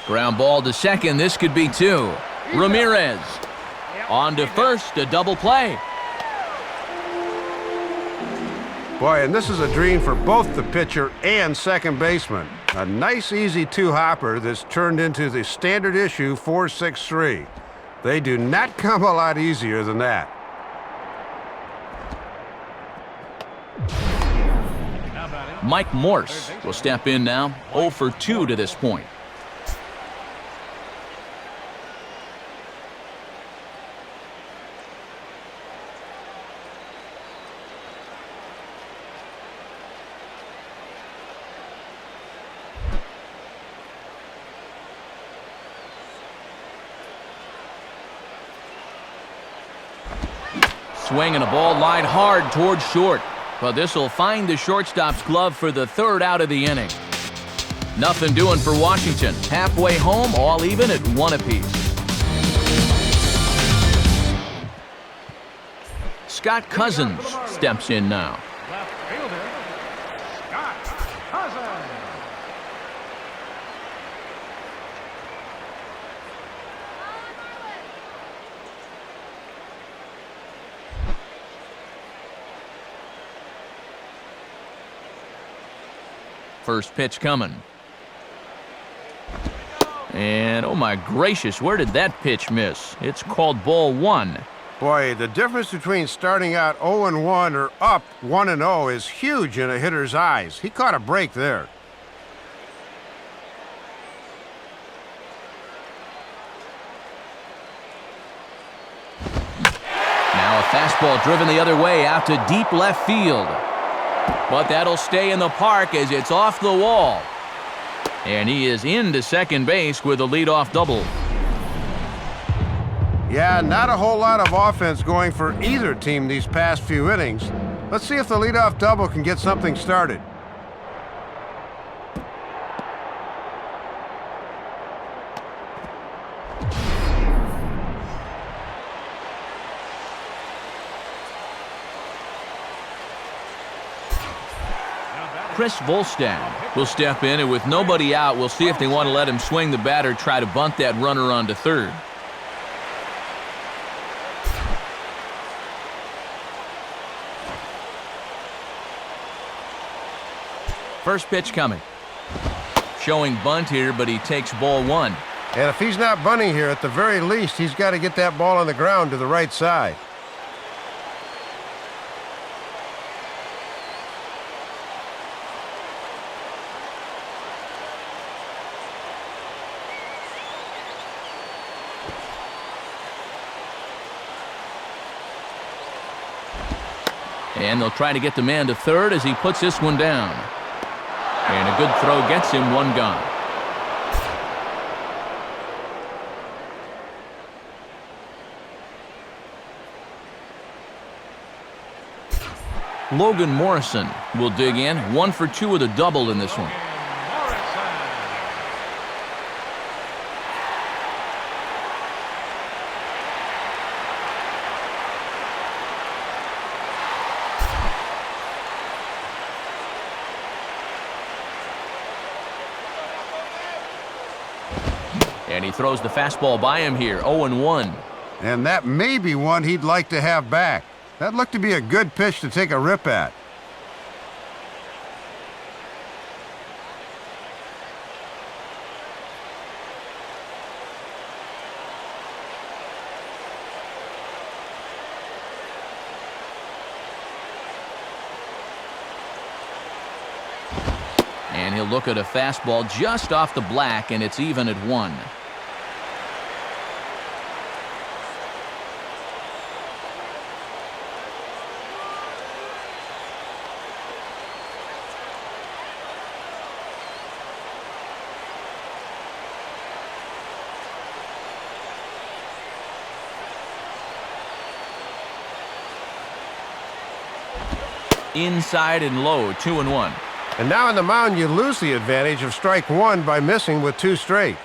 Ground ball to second. This could be 2. Ramirez on to first. A double play. Boy, and this is a dream for both the pitcher and second baseman. A nice, easy 2-hopper that's turned into the standard issue 4-6-3. They do not come a lot easier than that. Mike Morse will step in now, 0 for 2 to this point. Swing and a ball lined hard towards short. But this will find the shortstop's glove for the 3rd out of the inning. Nothing doing for Washington. Halfway home, all even at 1 apiece. Scott Cousins steps in now. Left fielder, Scott Cousins. First pitch coming. And, oh my gracious, where did that pitch miss? It's called ball 1. Boy, the difference between starting out 0-1 or up 1-0 is huge in a hitter's eyes. He caught a break there. Now a fastball driven the other way out to deep left field. But that'll stay in the park as it's off the wall. And he is into second base with a leadoff double. Yeah, not a whole lot of offense going for either team these past few innings. Let's see if the leadoff double can get something started. Chris Volstad will step in, and with nobody out, we'll see if they want to let him swing the bat or try to bunt that runner onto third. First pitch coming. Showing bunt here, but he takes ball 1. And if he's not bunting here, at the very least, he's got to get that ball on the ground to the right side. And they'll try to get the man to third as he puts this one down. And a good throw gets him 1 gone. Logan Morrison will dig in, 1 for 2 with a double in this one. And he throws the fastball by him here, 0-1. And that may be one he'd like to have back. That looked to be a good pitch to take a rip at. And he'll look at a fastball just off the black, and it's even at 1. Inside and low, 2-1. And now on the mound, you lose the advantage of strike 1 by missing with 2 straight.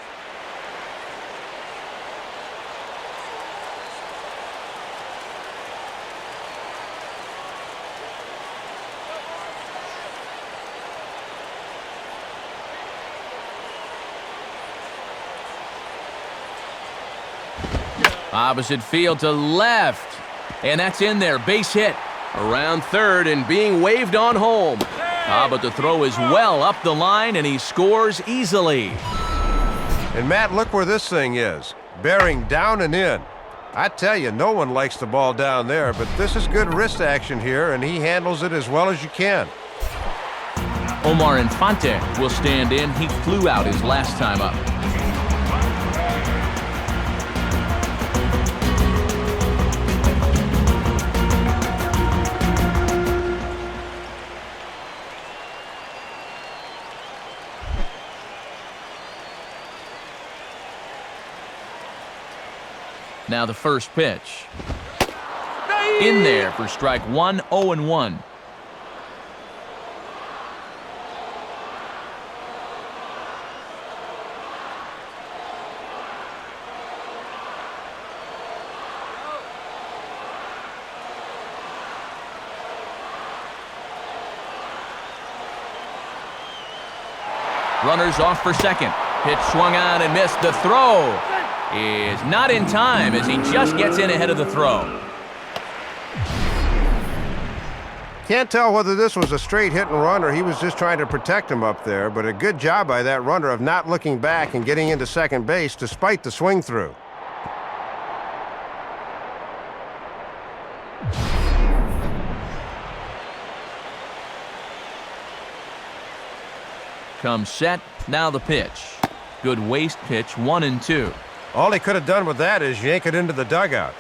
Opposite field to left. And that's in there. Base hit. Around third and being waved on home. But the throw is well up the line, and he scores easily. And Matt, look where this thing is. Bearing down and in. I tell you, no one likes the ball down there, but this is good wrist action here, and he handles it as well as you can. Omar Infante will stand in. He flew out his last time up. Now the first pitch. In there for strike 1, 0-1. Runners off for second. Pitch swung on and missed. The throw is not in time as he just gets in ahead of the throw. Can't tell whether this was a straight hit and run or he was just trying to protect him up there, but a good job by that runner of not looking back and getting into second base despite the swing through. Comes set, now the pitch. Good waist pitch, 1-2. All he could have done with that is yank it into the dugout.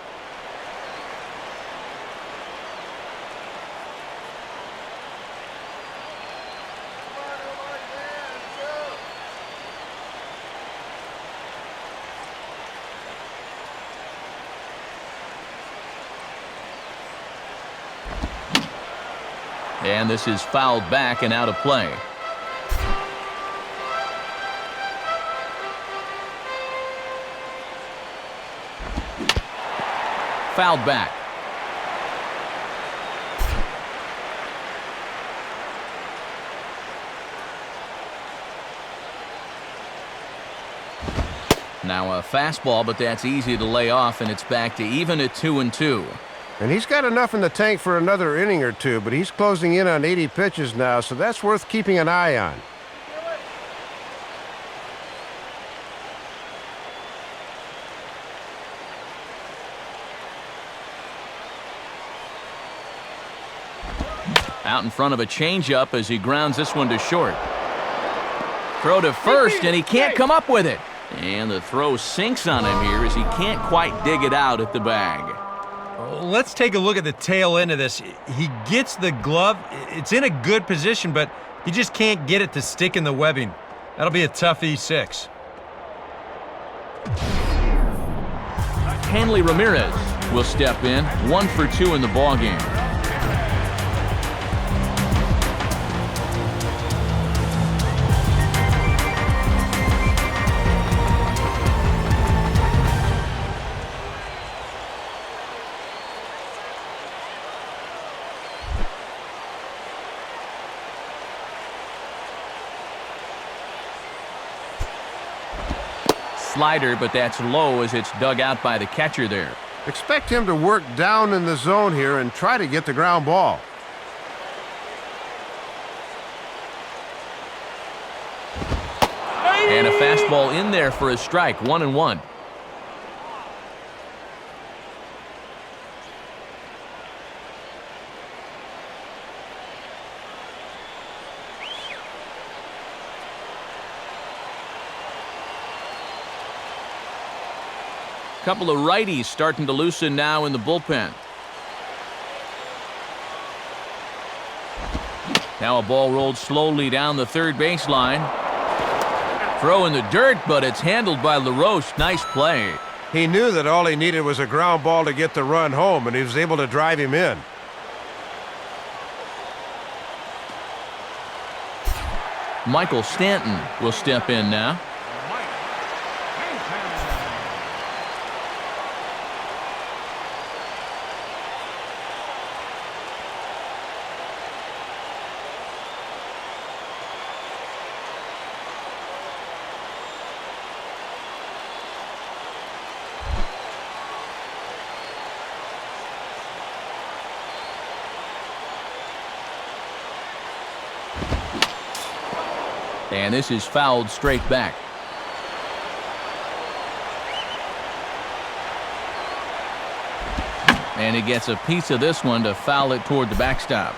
And this is fouled back and out of play. Fouled back. Now a fastball, but that's easy to lay off, and it's back to even at 2-2. And he's got enough in the tank for another inning or two, but he's closing in on 80 pitches now, so that's worth keeping an eye on. Out in front of a changeup as he grounds this one to short. Throw to first, and he can't come up with it. And the throw sinks on him here as he can't quite dig it out at the bag. Let's take a look at the tail end of this. He gets the glove. It's in a good position, but he just can't get it to stick in the webbing. That'll be a tough E6. Hanley Ramirez will step in, 1 for 2 in the ballgame. Slider, but that's low as it's dug out by the catcher there. Expect him to work down in the zone here and try to get the ground ball. And a fastball in there for a strike, 1-1. Couple of righties starting to loosen now in the bullpen. Now a ball rolled slowly down the third baseline. Throw in the dirt, but it's handled by LaRoche. Nice play. He knew that all he needed was a ground ball to get the run home, and he was able to drive him in. Michael Stanton will step in now. And this is fouled straight back. And he gets a piece of this one to foul it toward the backstop.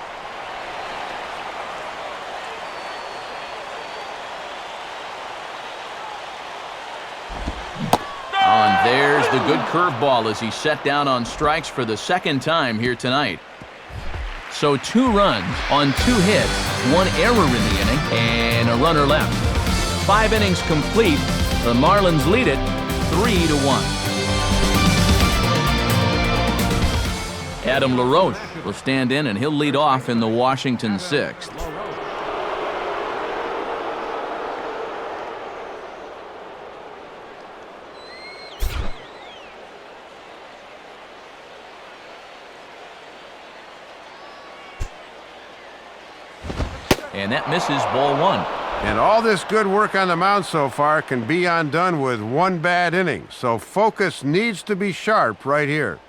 And there's the good curveball as he's set down on strikes for the second time here tonight. So 2 runs on 2 hits, 1 error in the inning, and a runner left. 5 innings complete. The Marlins lead it 3-1. Adam LaRoche will stand in, and he'll lead off in the Washington 6th. And that misses, ball 1. And all this good work on the mound so far can be undone with 1 bad inning. So focus needs to be sharp right here.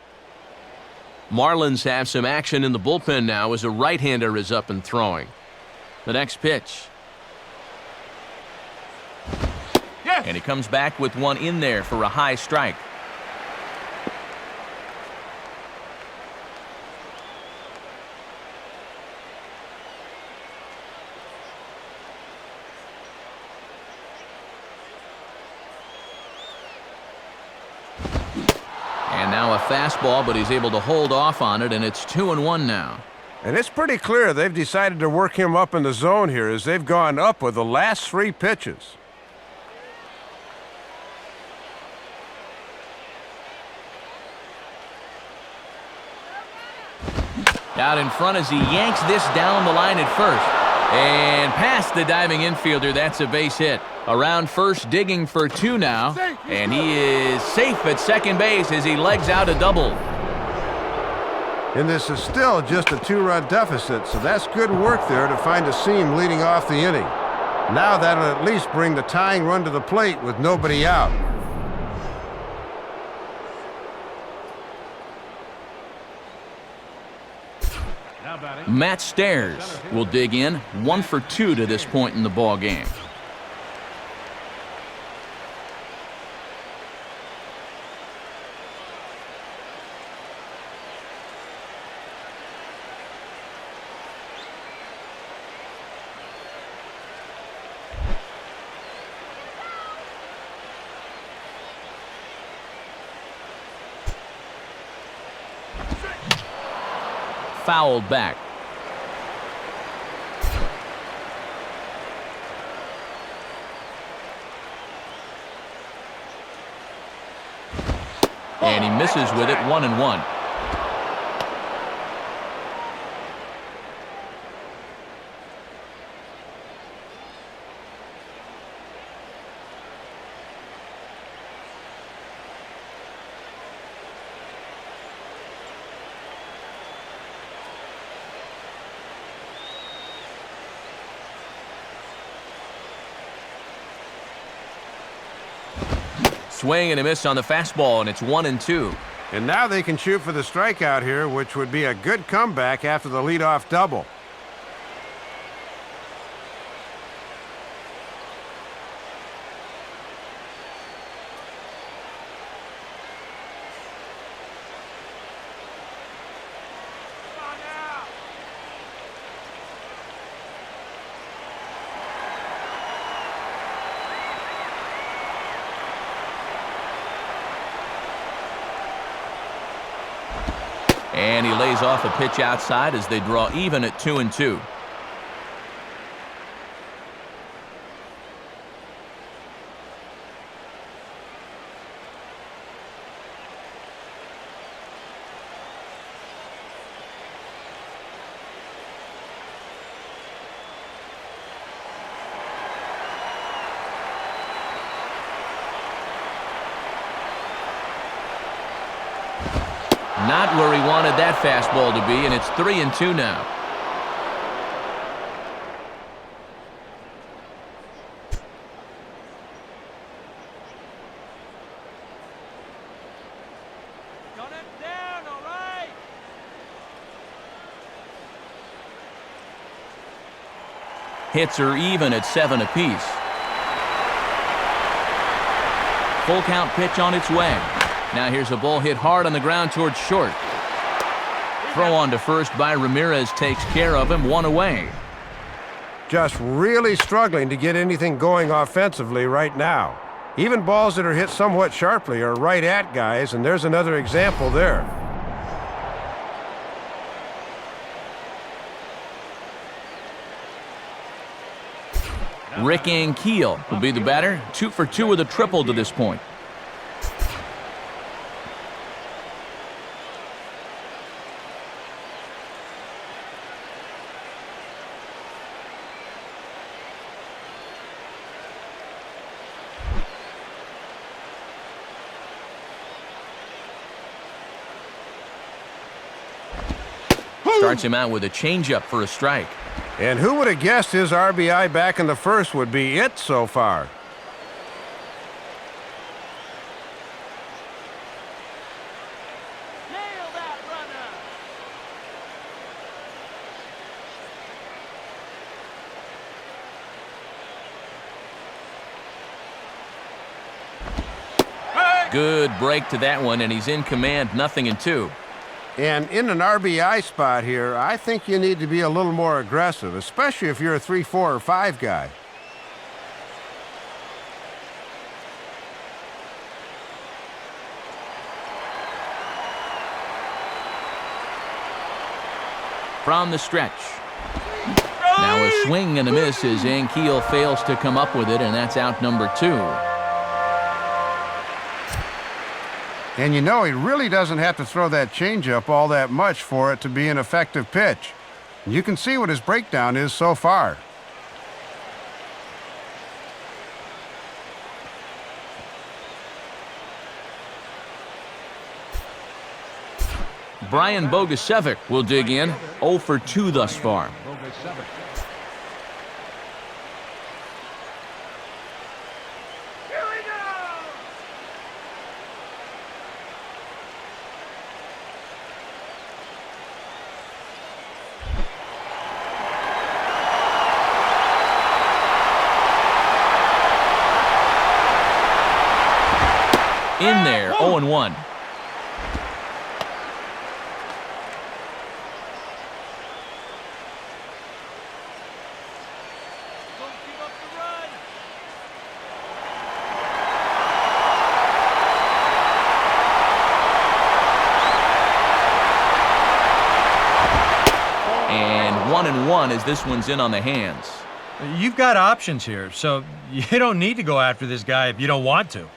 Marlins have some action in the bullpen now as a right-hander is up and throwing. The next pitch. Yes. And he comes back with 1 in there for a high strike. And now a fastball, but he's able to hold off on it, and it's 2-1 now. And it's pretty clear they've decided to work him up in the zone here as they've gone up with the last 3 pitches. Out in front as he yanks this down the line at first. And past the diving infielder, that's a base hit. Around first, digging for 2 now. And he is safe at second base as he legs out a double. And this is still just a 2-run deficit, so that's good work there to find a seam leading off the inning. Now that'll at least bring the tying run to the plate with nobody out. Matt Stairs will dig in, 1 for 2 to this point in the ball game. Fouled back. And he misses with it, 1-1. Swing and a miss on the fastball, and it's 1-2. And now they can shoot for the strikeout here, which would be a good comeback after the leadoff double. And he lays off a pitch outside as they draw even at 2-2. Not where he wanted that fastball to be, and it's 3-2 now. Got it down, all right. Hits are even at 7 apiece. Full count pitch on its way. Now here's a ball hit hard on the ground towards short. Throw on to first by Ramirez takes care of him, 1 away. Just really struggling to get anything going offensively right now. Even balls that are hit somewhat sharply are right at guys, and there's another example there. Rick Ankiel will be the batter. 2 for 2 with a triple to this point. Starts him out with a changeup for a strike. And who would have guessed his RBI back in the first would be it so far? Nail that runner. Good break to that one, and he's in command, 0-2. And in an RBI spot here, I think you need to be a little more aggressive, especially if you're a 3, 4, or 5 guy. From the stretch. Now a swing and a miss as Ankiel fails to come up with it, and that's out number 2. And you know he really doesn't have to throw that changeup all that much for it to be an effective pitch. You can see what his breakdown is so far. Brian Bogusevic will dig in, 0 for 2 thus far. In there, 0-1. And 1-1 as this one's in on the hands. You've got options here, so you don't need to go after this guy if you don't want to.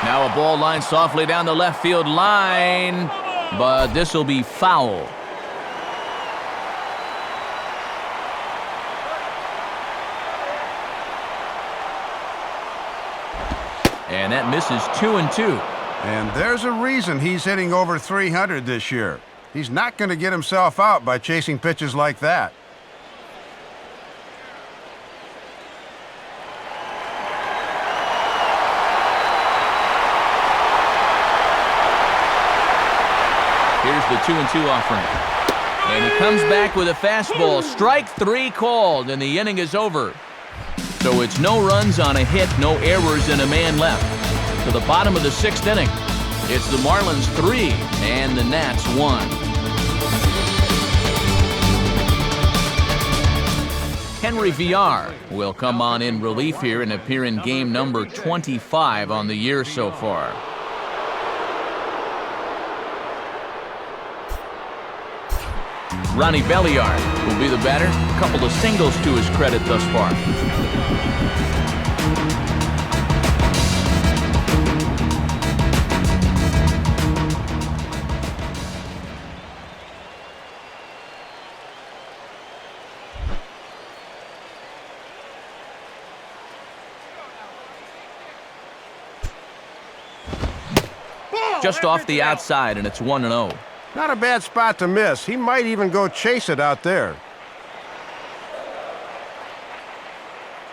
Now a ball line softly down the left field line, but this will be foul. And that misses 2-2. And there's a reason he's hitting over 300 this year. He's not going to get himself out by chasing pitches like that. Here's the 2-2 offering. And he comes back with a fastball. Strike 3 called, and the inning is over. So it's no runs on a hit, no errors, and a man left. To the bottom of the 6th inning, it's the Marlins 3 and the Nats 1. Henry VR will come on in relief here and appear in game number 25 on the year so far. Ronnie Belliard will be the batter. A couple of singles to his credit thus far. Just off the outside, and it's 1-0. Not a bad spot to miss. He might even go chase it out there.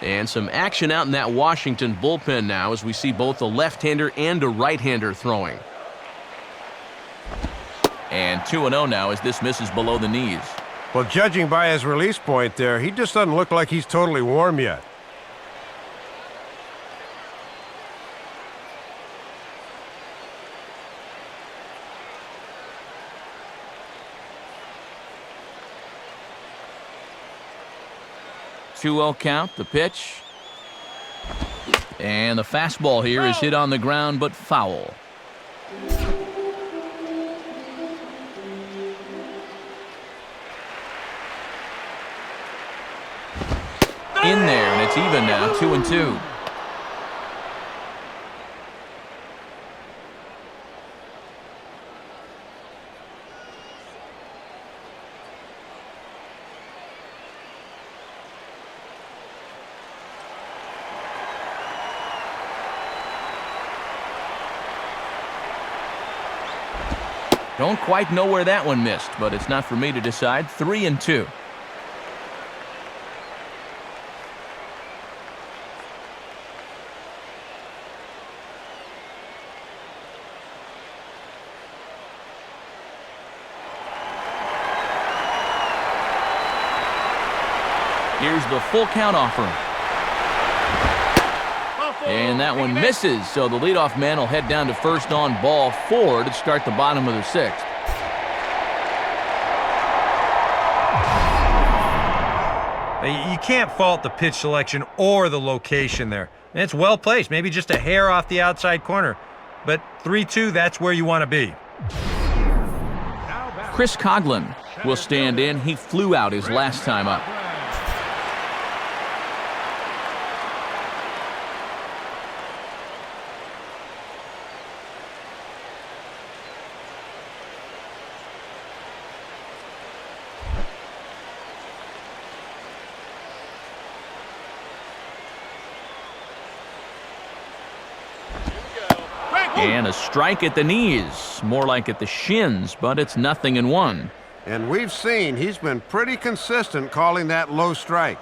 And some action out in that Washington bullpen now as we see both a left-hander and a right-hander throwing. And 2-0 now as this misses below the knees. Well, judging by his release point there, he just doesn't look like he's totally warm yet. Two-0 count, the pitch. And the fastball here is hit on the ground, but foul. In there, and it's even now, 2-2. Don't quite know where that one missed, but it's not for me to decide. 3-2. Here's the full count offering. And that one misses, so the leadoff man will head down to first on ball 4 to start the bottom of the 6th. You can't fault the pitch selection or the location there. And it's well placed, maybe just a hair off the outside corner. But 3-2, that's where you want to be. Chris Coughlin will stand in. He flew out his last time up. And a strike at the knees, more like at the shins, but it's 0-1. And we've seen he's been pretty consistent calling that low strike.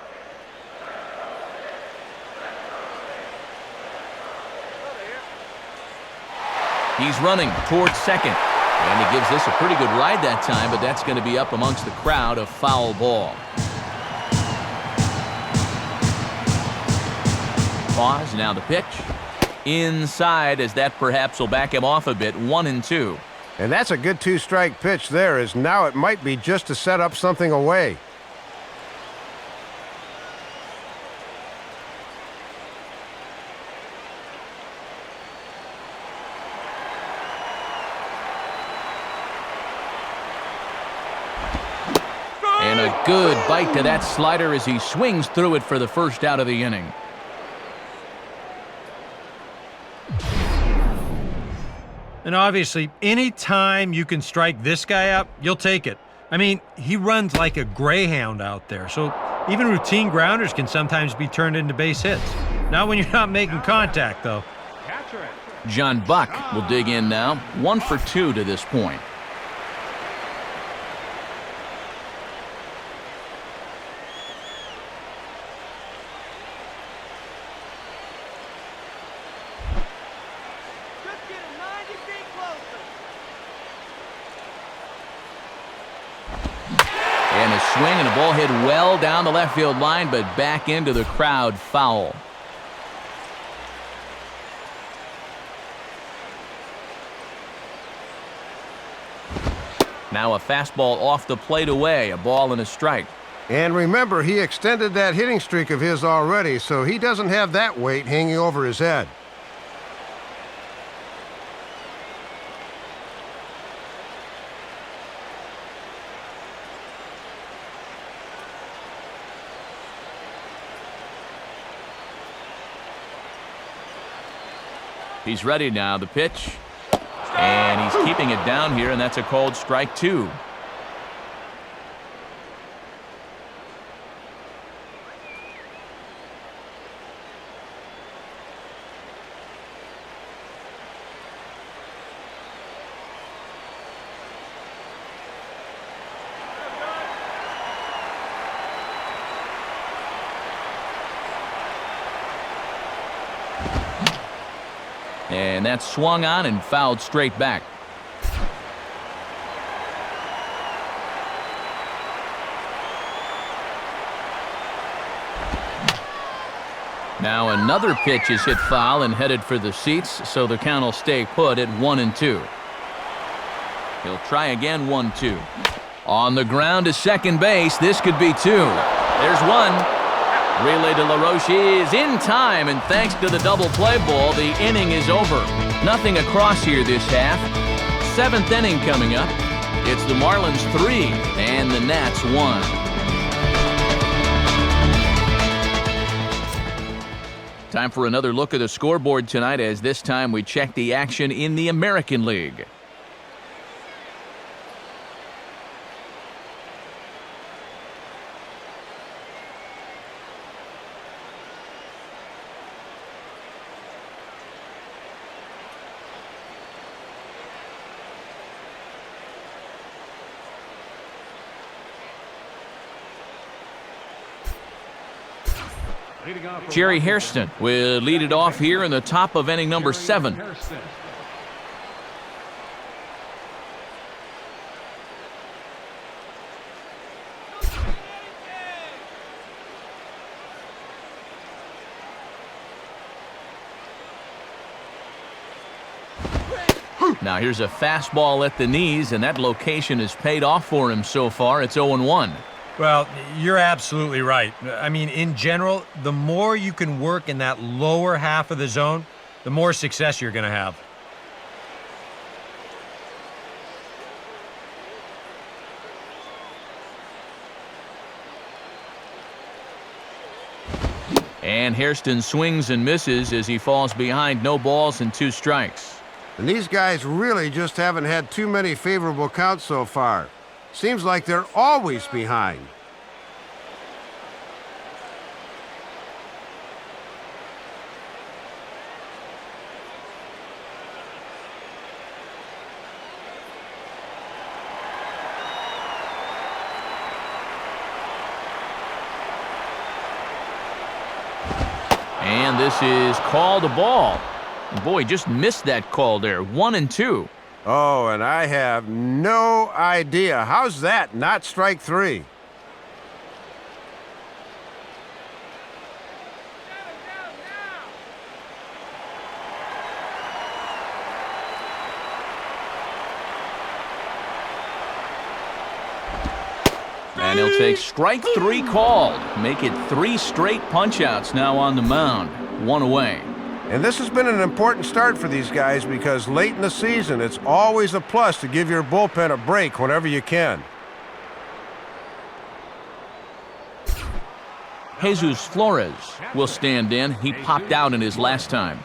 He's running towards second, and he gives this a pretty good ride that time, but that's going to be up amongst the crowd, a foul ball. Pause, now the pitch. Inside, as that perhaps will back him off a bit. 1-2. And that's a good two-strike pitch there, as now it might be just to set up something away. And a good bite to that slider as he swings through it for the first out of the inning. And obviously, any time you can strike this guy out, you'll take it. I mean, he runs like a greyhound out there, so even routine grounders can sometimes be turned into base hits. Not when you're not making contact, though. John Buck will dig in now. 1 for 2 to this point. And a swing and a ball hit well down the left field line, but back into the crowd, foul. Now a fastball off the plate away, a ball and a strike. And remember, he extended that hitting streak of his already, so he doesn't have that weight hanging over his head. He's ready now, the pitch. And he's keeping it down here, and that's a called strike 2. And that's swung on and fouled straight back. Now another pitch is hit foul and headed for the seats, so the count will stay put at 1-2. He'll try again, 1-2. On the ground to second base, this could be 2. There's 1. Relay to LaRoche is in time, and thanks to the double play ball, the inning is over. Nothing across here this half. 7th inning coming up. It's the Marlins 3 and the Nats 1. Time for another look at the scoreboard tonight, as this time we check the action in the American League. Jerry Hairston will lead it off here in the top of inning number 7. Now here's a fastball at the knees, and that location has paid off for him so far. It's 0-1. Well, you're absolutely right. I mean, in general, the more you can work in that lower half of the zone, the more success you're going to have. And Hairston swings and misses as he falls behind, no balls and 2 strikes. And these guys really just haven't had too many favorable counts so far. Seems like they're always behind. And this is called a ball. Boy, just missed that call there. 1-2. Oh, and I have no idea. How's that not strike 3? And he'll take strike 3 called. Make it 3 straight punch-outs now on the mound. 1 away. And this has been an important start for these guys because late in the season, it's always a plus to give your bullpen a break whenever you can. Jesus Flores will stand in. He popped out in his last time.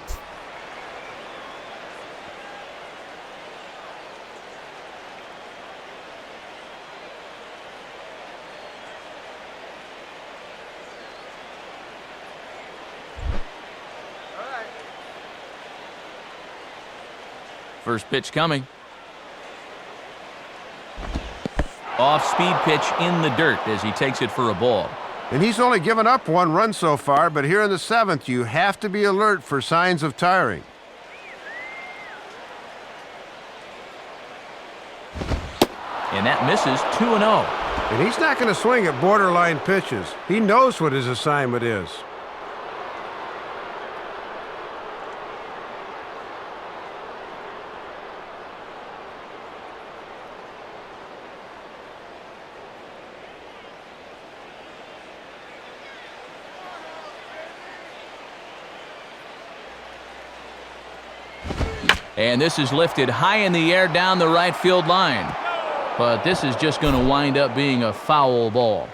First pitch coming. Off-speed pitch in the dirt as he takes it for a ball. And he's only given up 1 run so far, but here in the 7th, you have to be alert for signs of tiring. And that misses 2-0. And he's not going to swing at borderline pitches. He knows what his assignment is. And this is lifted high in the air down the right field line. But this is just going to wind up being a foul ball.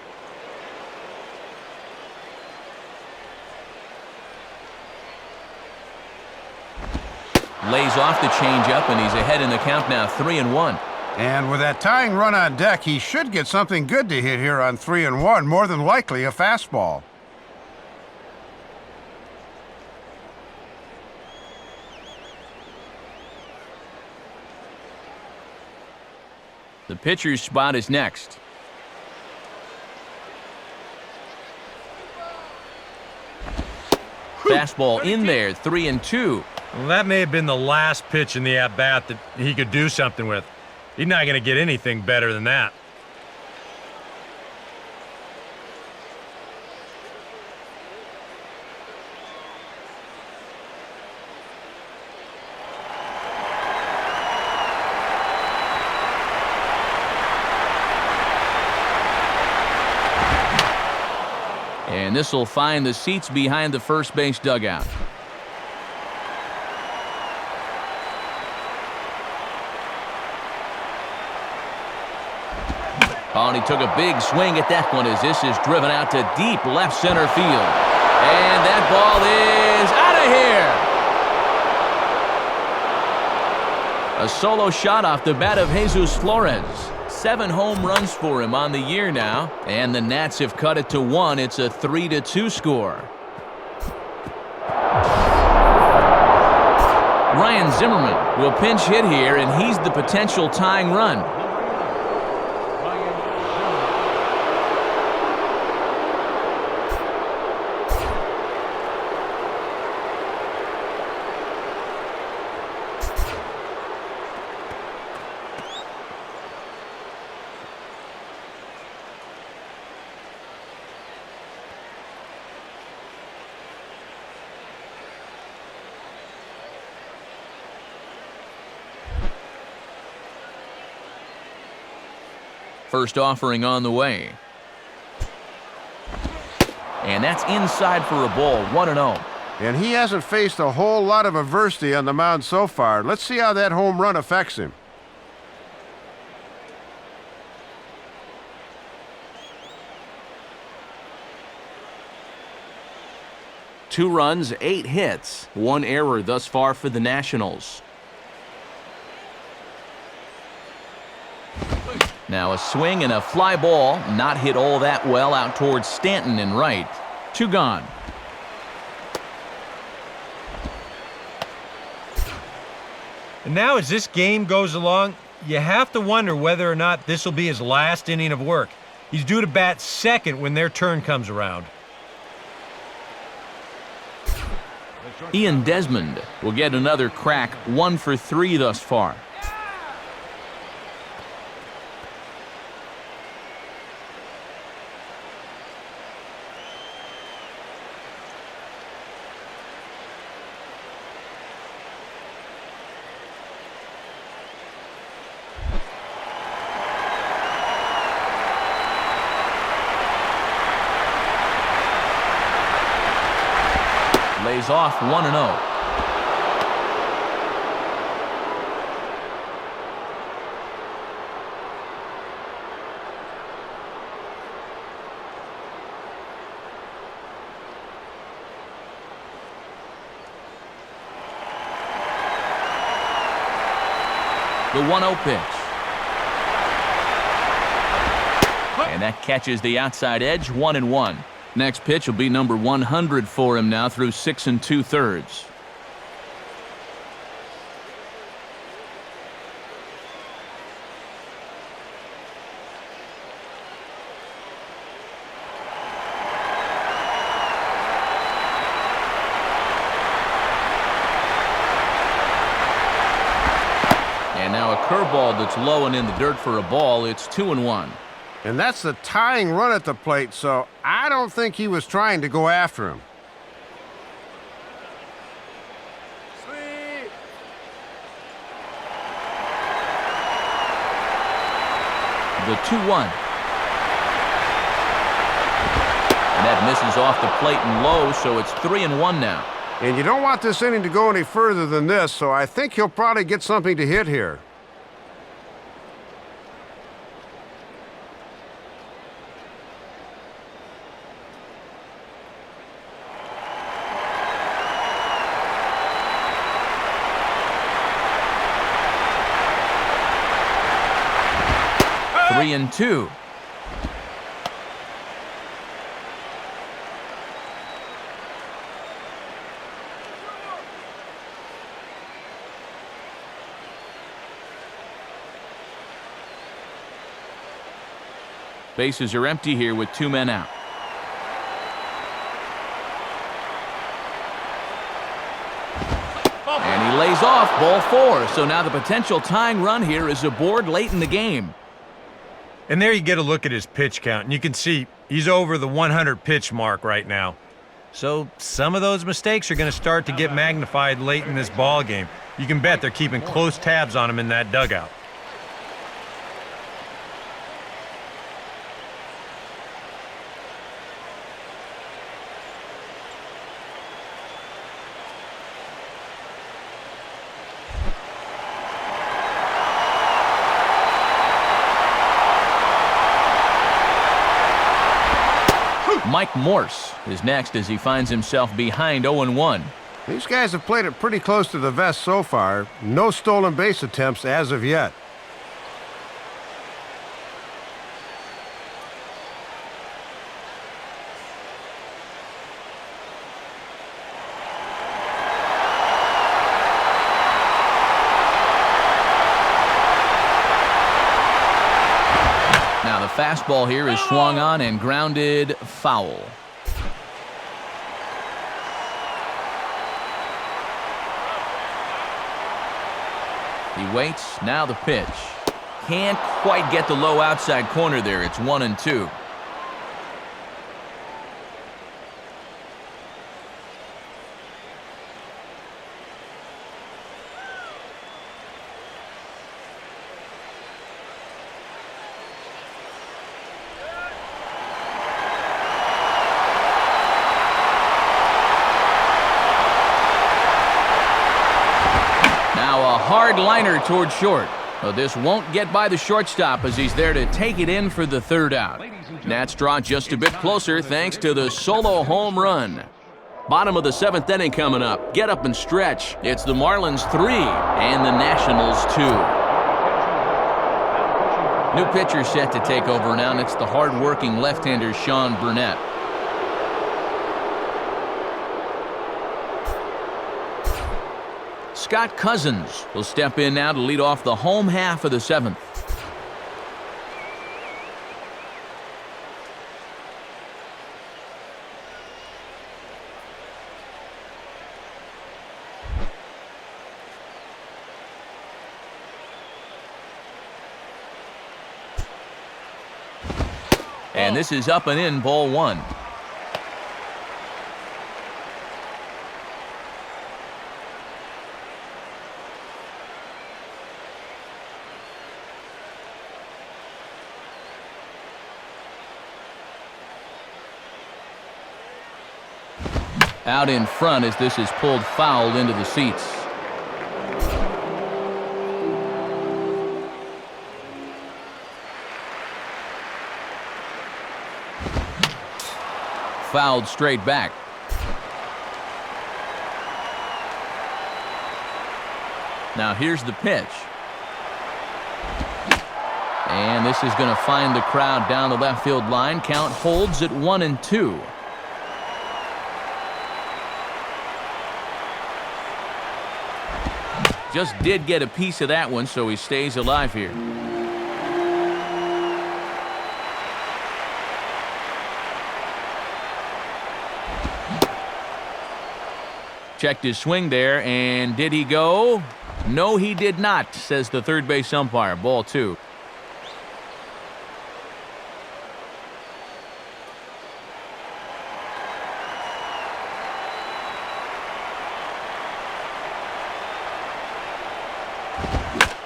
Lays off the changeup, and he's ahead in the count now, 3-1. And with that tying run on deck, he should get something good to hit here on 3-1, more than likely a fastball. The pitcher's spot is next. Fastball in there, 3-2. Well, that may have been the last pitch in the at-bat that he could do something with. He's not going to get anything better than that. And this will find the seats behind the first base dugout. Oh, and he took a big swing at that one as this is driven out to deep left center field. And that ball is out of here. A solo shot off the bat of Jesus Flores. 7 home runs for him on the year now. And the Nats have cut it to 1. It's a 3-2 score. Ryan Zimmerman will pinch hit here, and he's the potential tying run. First offering on the way. And that's inside for a ball, 1-0. And he hasn't faced a whole lot of adversity on the mound so far. Let's see how that home run affects him. Two runs, 8 hits, 1 error thus far for the Nationals. Now a swing and a fly ball, not hit all that well out towards Stanton and right. 2 gone. And now as this game goes along, you have to wonder whether or not this will be his last inning of work. He's due to bat second when their turn comes around. Ian Desmond will get another crack, 1 for 3 thus far. Lays off 1-0. The 1-0 pitch. And that catches the outside edge, 1-1. Next pitch will be number 100 for him now through 6 2/3. And now a curveball that's low and in the dirt for a ball. It's 2-1. And that's the tying run at the plate, so I don't think he was trying to go after him. The 2-1. And that misses off the plate and low, so it's 3-1 now. And you don't want this inning to go any further than this, so I think he'll probably get something to hit here. Three and two. Bases are empty here with 2 men out. And he lays off ball 4. So now the potential tying run here is aboard late in the game. And there you get a look at his pitch count, and you can see he's over the 100 pitch mark right now. So some of those mistakes are going to start to get magnified late in this ball game. You can bet they're keeping close tabs on him in that dugout. Mike Morse is next as he finds himself behind 0-1. These guys have played it pretty close to the vest so far. No stolen base attempts as of yet. Fastball here is swung on and grounded foul. He waits, now the pitch. Can't quite get the low outside corner there. It's 1-2. Hard liner toward short. Well, this won't get by the shortstop as he's there to take it in for the 3rd out. Nats draw just a bit closer thanks to the solo home run. Bottom of the 7th inning coming up. Get up and stretch. It's the Marlins 3 and the Nationals 2. New pitcher set to take over now, and it's the hard-working left-hander Sean Burnett. Scott Cousins will step in now to lead off the home half of the 7th. And this is up and in, ball 1. Out in front as this is pulled foul into the seats. Fouled straight back. Now here's the pitch. And this is going to find the crowd down the left field line. Count holds at 1-2. Just did get a piece of that one, so he stays alive here. Checked his swing there, and did he go? No, he did not, says the third base umpire. Ball 2.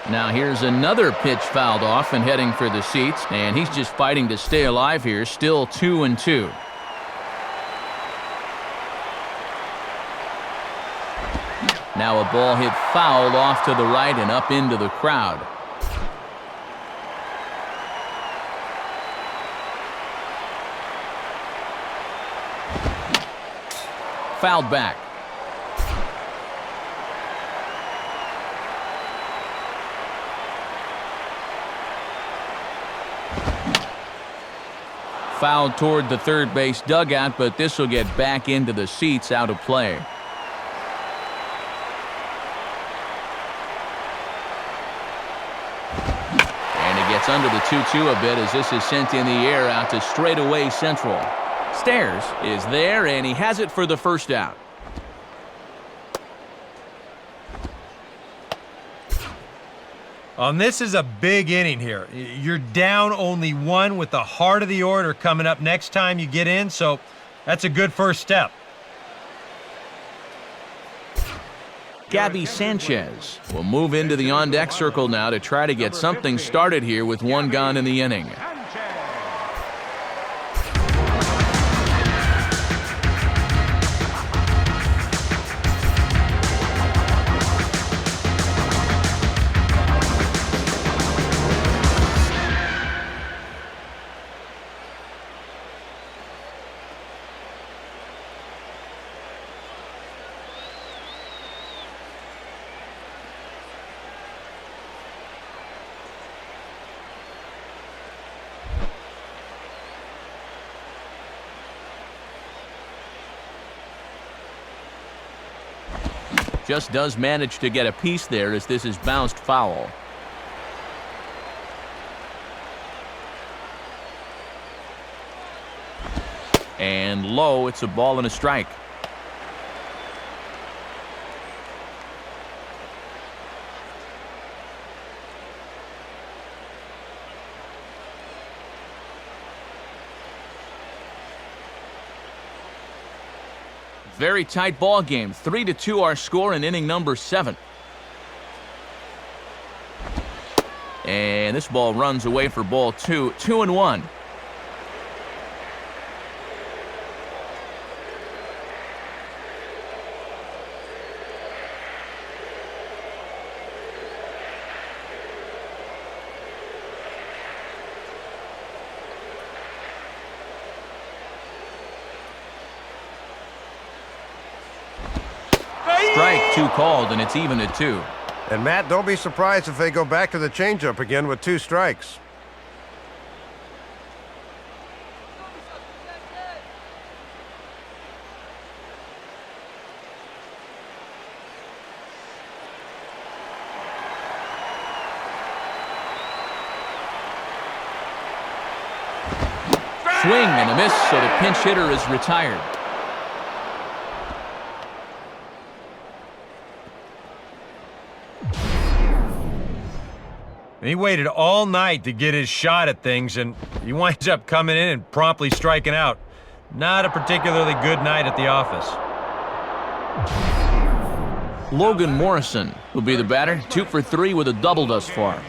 Now here's another pitch fouled off and heading for the seats, and he's just fighting to stay alive here. Still 2-2. Now a ball hit foul off to the right and up into the crowd. Fouled back. Fouled toward the third base dugout, but this will get back into the seats, out of play. And it gets under the 2-2 a bit as this is sent in the air out to straightaway central. Stairs is there, and he has it for the first out. This is a big inning here. You're down only one with the heart of the order coming up next time you get in, so that's a good first step. Gabby Sanchez will move into the on-deck circle now to try to get something started here with one gone in the inning. Just does manage to get a piece there as this is bounced foul. And low, it's a ball and a strike. Very tight ball game. 3-2 our score in inning number 7. And this ball runs away for ball 2. 2-1. Strike 2 called, and it's even at 2. And Matt, don't be surprised if they go back to the changeup again with 2 strikes. Swing and a miss, so the pinch hitter is retired. He waited all night to get his shot at things, and he winds up coming in and promptly striking out. Not a particularly good night at the office. Logan Morrison will be the batter. 2 for 3 with a double thus far.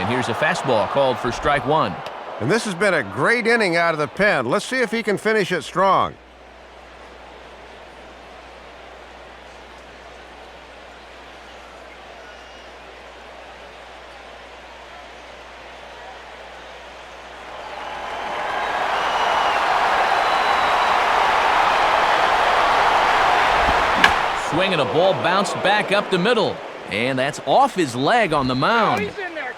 Here's a fastball called for strike 1. And this has been a great inning out of the pen. Let's see if he can finish it strong. Swing and a ball bounced back up the middle. And that's off his leg on the mound.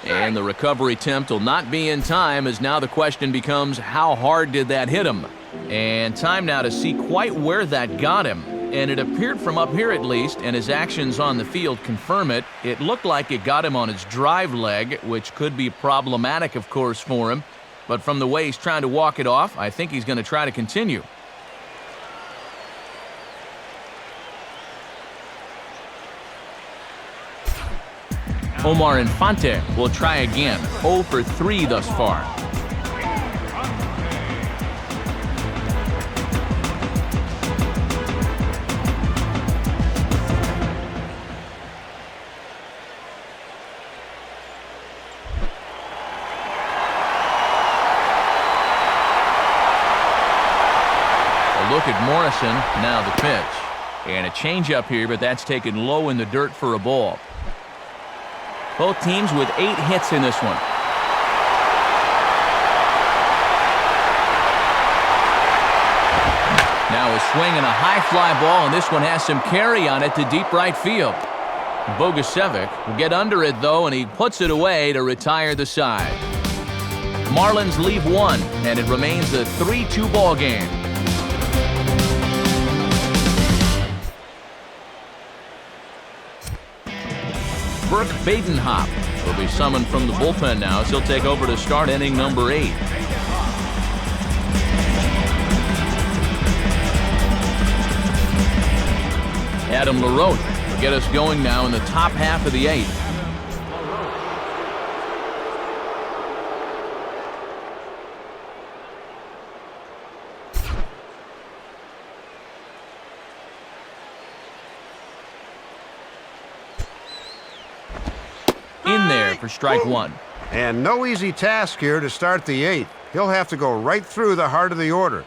And the recovery attempt will not be in time, as now the question becomes, how hard did that hit him? And time now to see quite where that got him. And it appeared from up here at least, and his actions on the field confirm it, it looked like it got him on his drive leg, which could be problematic, of course, for him. But from the way he's trying to walk it off, I think he's going to try to continue. Omar Infante will try again. 0 for 3 thus far. Look at Morrison, now the pitch. And a changeup here, but that's taken low in the dirt for a ball. Both teams with 8 hits in this one. Now a swing and a high fly ball, and this one has some carry on it to deep right field. Bogusevic will get under it, though, and he puts it away to retire the side. Marlins leave 1, and it remains a 3-2 ball game. Burke Badenhop will be summoned from the bullpen now as he'll take over to start inning number 8. Adam LaRoche will get us going now in the top half of the 8th. In there for strike 1. And no easy task here to start the 8th. He'll have to go right through the heart of the order.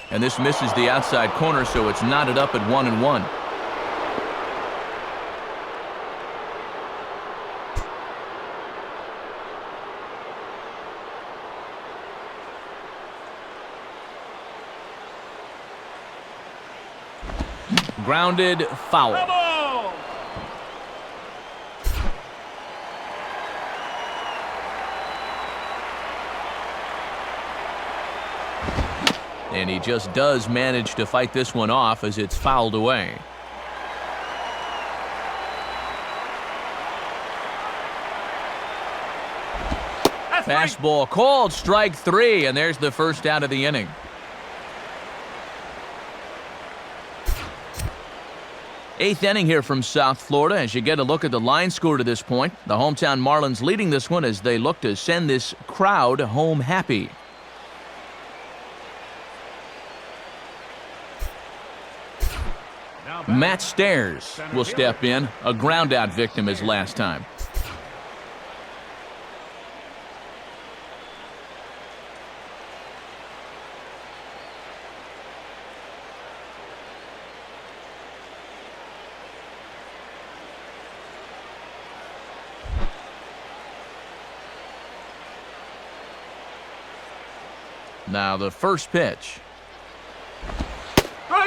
And this misses the outside corner, so it's knotted up at 1-1. Grounded foul. And he just does manage to fight this one off as it's fouled away. Fastball called, strike 3, and there's the first out of the inning. Eighth inning here from South Florida as you get a look at the line score to this point. The hometown Marlins leading this one as they look to send this crowd home happy. Matt Stairs will step in, a ground-out victim as last time. Now the first pitch.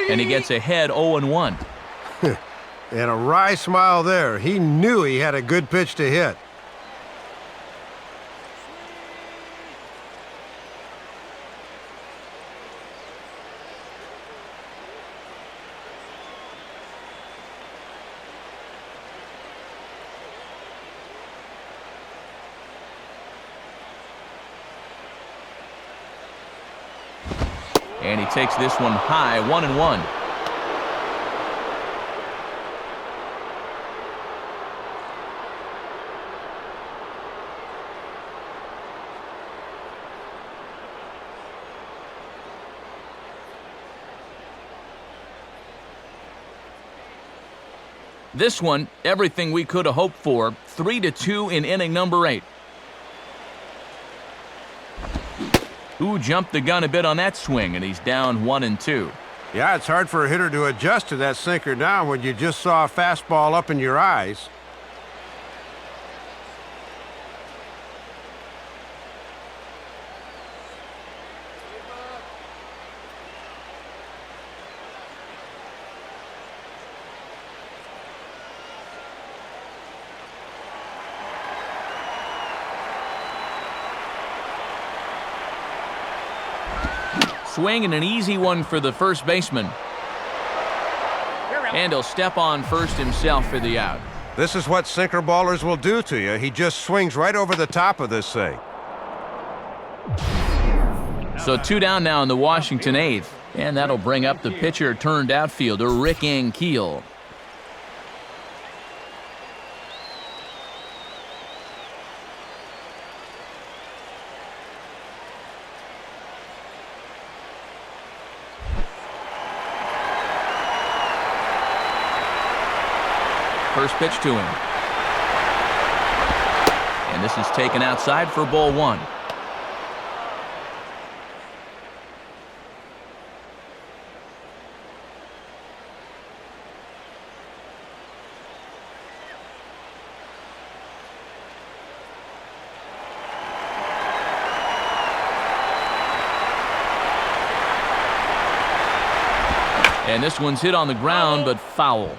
And he gets ahead 0-1. And a wry smile there. He knew he had a good pitch to hit. And he takes this one high, 1-1. This one, everything we could have hoped for. 3-2 in inning number 8. Ooh, jumped the gun a bit on that swing, and he's down 1-2. Yeah, it's hard for a hitter to adjust to that sinker down when you just saw a fastball up in your eyes. Swing and an easy one for the first baseman. And he'll step on first himself for the out. This is what sinker ballers will do to you. He just swings right over the top of this thing. So 2 down now in the Washington 8th. And that'll bring up the pitcher turned outfielder, Rick Ankiel. First pitch to him. And this is taken outside for ball 1. And this one's hit on the ground, but foul.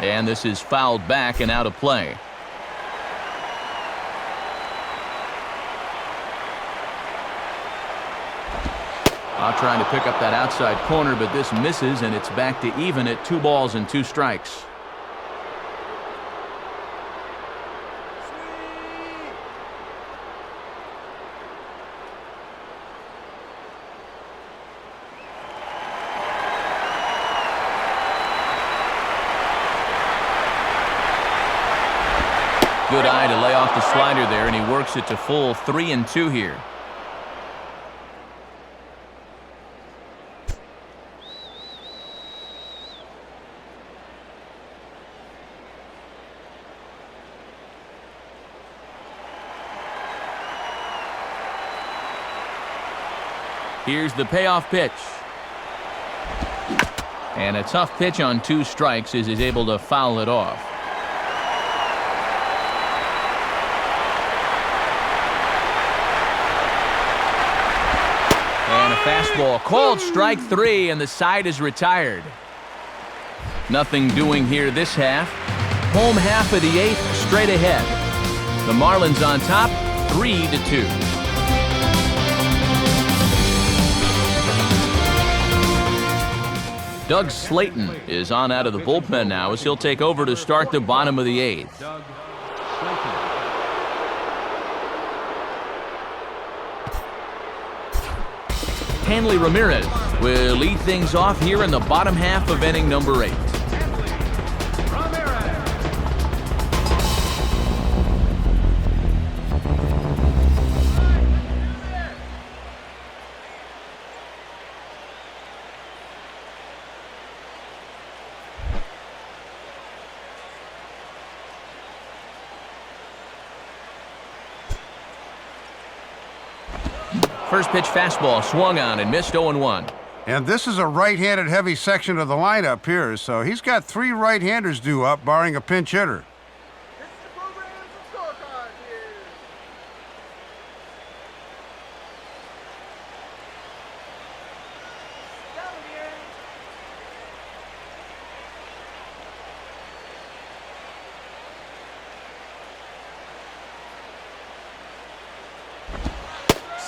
And this is fouled back and out of play. Trying to pick up that outside corner, but this misses, and it's back to even at 2 balls and 2 strikes. Good eye to lay off the slider there, and he works it to full 3-2 here. Here's the payoff pitch. And a tough pitch on 2 strikes as he's able to foul it off. And a fastball called strike 3, and the side is retired. Nothing doing here this half. Home half of the 8th straight ahead. The Marlins on top, 3-2. Doug Slayton is on out of the bullpen now as he'll take over to start the bottom of the 8th. Hanley Ramirez will lead things off here in the bottom half of inning number 8. First pitch fastball swung on and missed 0-1. And this is a right-handed heavy section of the lineup here, so he's got 3 right-handers due up, barring a pinch hitter.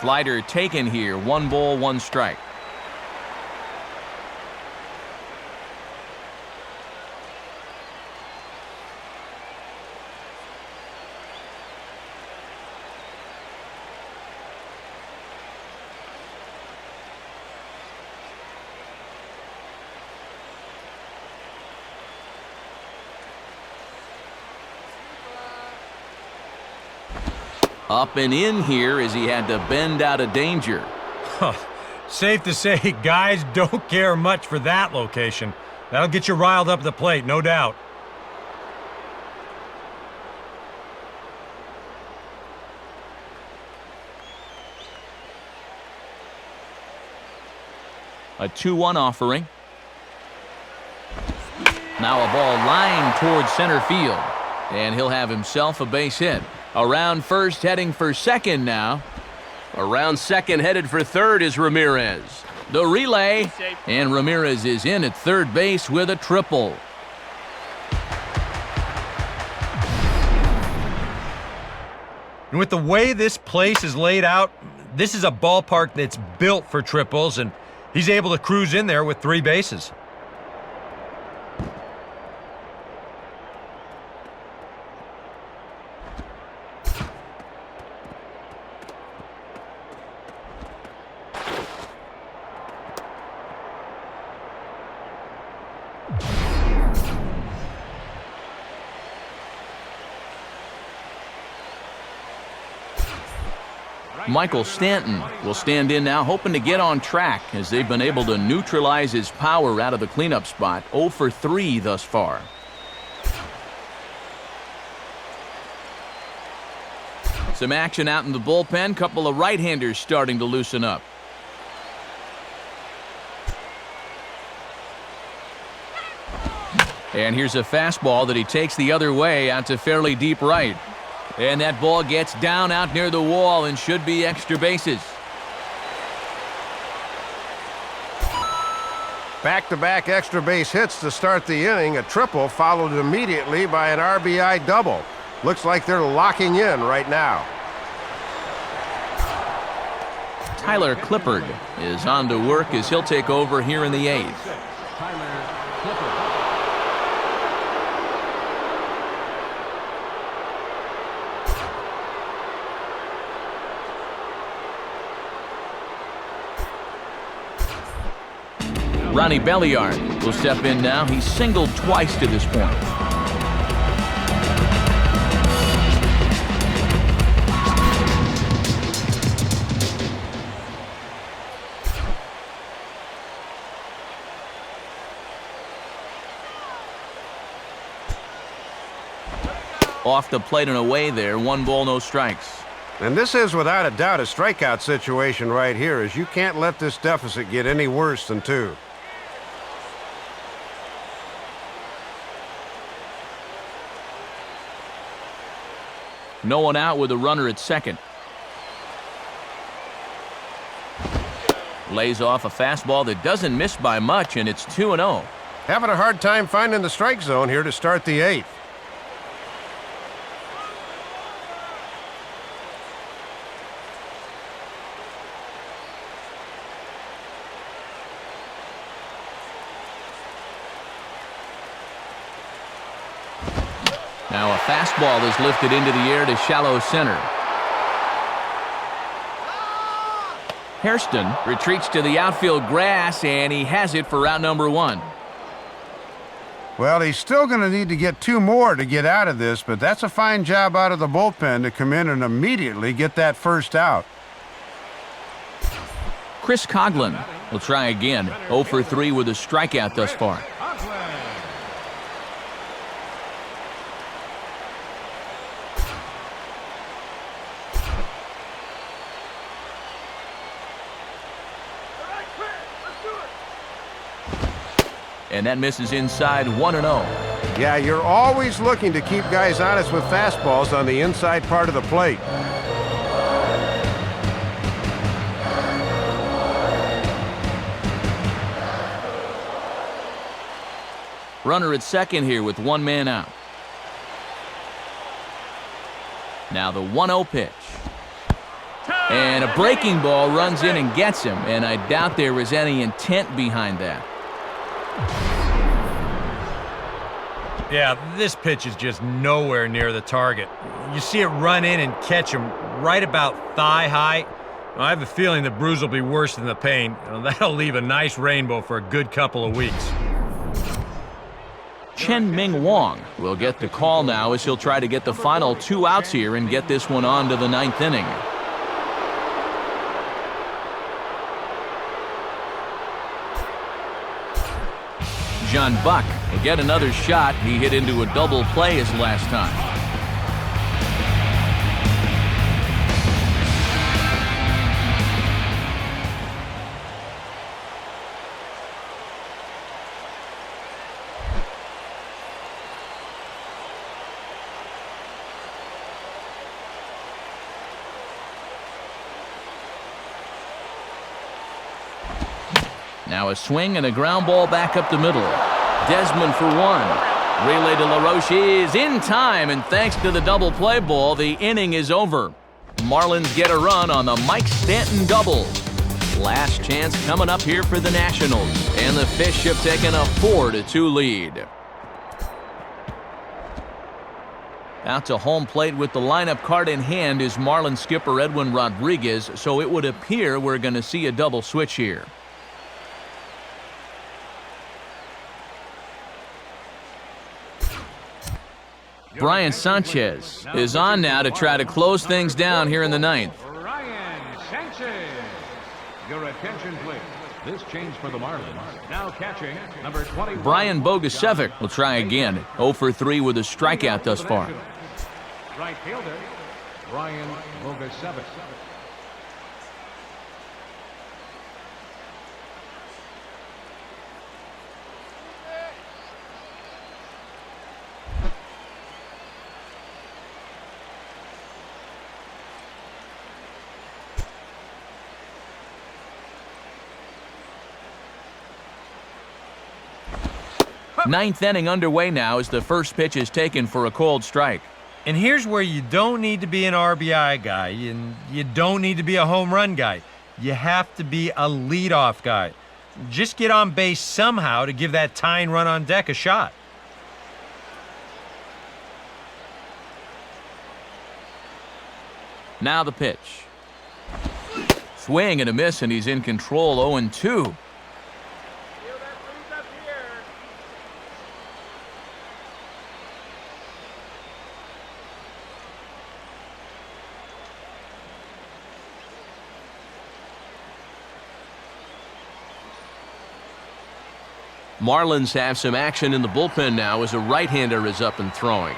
Slider taken here, 1 ball, 1 strike. Up and in here as he had to bend out of danger. Safe to say, guys don't care much for that location. That'll get you riled up at the plate, no doubt. A 2-1 offering. Now a ball lined towards center field. And he'll have himself a base hit. Around first, heading for second now. Around second, headed for third is Ramirez. The relay, and Ramirez is in at third base with a triple. And with the way this place is laid out, this is a ballpark that's built for triples, and he's able to cruise in there with 3 bases. Michael Stanton will stand in now, hoping to get on track as they've been able to neutralize his power out of the cleanup spot. 0 for 3 thus far. Some action out in the bullpen. Couple of right-handers starting to loosen up. And here's a fastball that he takes the other way out to fairly deep right. And that ball gets down out near the wall and should be extra bases. Back-to-back extra base hits to start the inning. A triple followed immediately by an RBI double. Looks like they're locking in right now. Tyler Clippard is on to work as he'll take over here in the 8th. Ronnie Belliard will step in now. He's singled twice to this point. Off the plate and away there. 1 ball, no strikes. And this is without a doubt a strikeout situation right here, as you can't let this deficit get any worse than 2. No one out with a runner at second. Lays off a fastball that doesn't miss by much, and it's 2-0. Having a hard time finding the strike zone here to start the 8th. Now a fastball is lifted into the air to shallow center. Hairston retreats to the outfield grass, and he has it for out number 1. Well, he's still going to need to get 2 more to get out of this, but that's a fine job out of the bullpen to come in and immediately get that first out. Chris Coughlin will try again. 0 for 3 with a strikeout thus far. And that misses inside. 1-0. Yeah, you're always looking to keep guys honest with fastballs on the inside part of the plate. Runner at second here with 1 man out. Now the 1-0 pitch. And a breaking ball runs in and gets him, and I doubt there was any intent behind that. Yeah, this pitch is just nowhere near the target. You see it run in and catch him right about thigh height. I have a feeling the bruise will be worse than the pain. That'll leave a nice rainbow for a good couple of weeks. Chen Ming Wong will get the call now as he'll try to get the final 2 outs here and get this one on to the 9th inning. John Buck will get another shot. He hit into a double play his last time. Now a swing and a ground ball back up the middle. Desmond for 1. Relay to LaRoche is in time, and thanks to the double play ball, the inning is over. Marlins get a run on the Mike Stanton double. Last chance coming up here for the Nationals, and the Fish have taken a 4-2 lead. Out to home plate with the lineup card in hand is Marlins skipper Edwin Rodriguez, so it would appear we're going to see a double switch here. Brian Sanchez is on now to try to close things down here in the ninth. Brian Sanchez. Your attention, please. This change for the Marlins. Now catching number 20. Brian Bogusevic will try again. 0 for 3 with a strikeout thus far. Right fielder, Brian Bogusevic. Ninth inning underway now as the first pitch is taken for a cold strike. And here's where you don't need to be an RBI guy, and you don't need to be a home run guy. You have to be a leadoff guy. Just get on base somehow to give that tying run on deck a shot. Now the pitch. Swing and a miss, and he's in control. 0-2. Marlins have some action in the bullpen now as a right-hander is up and throwing.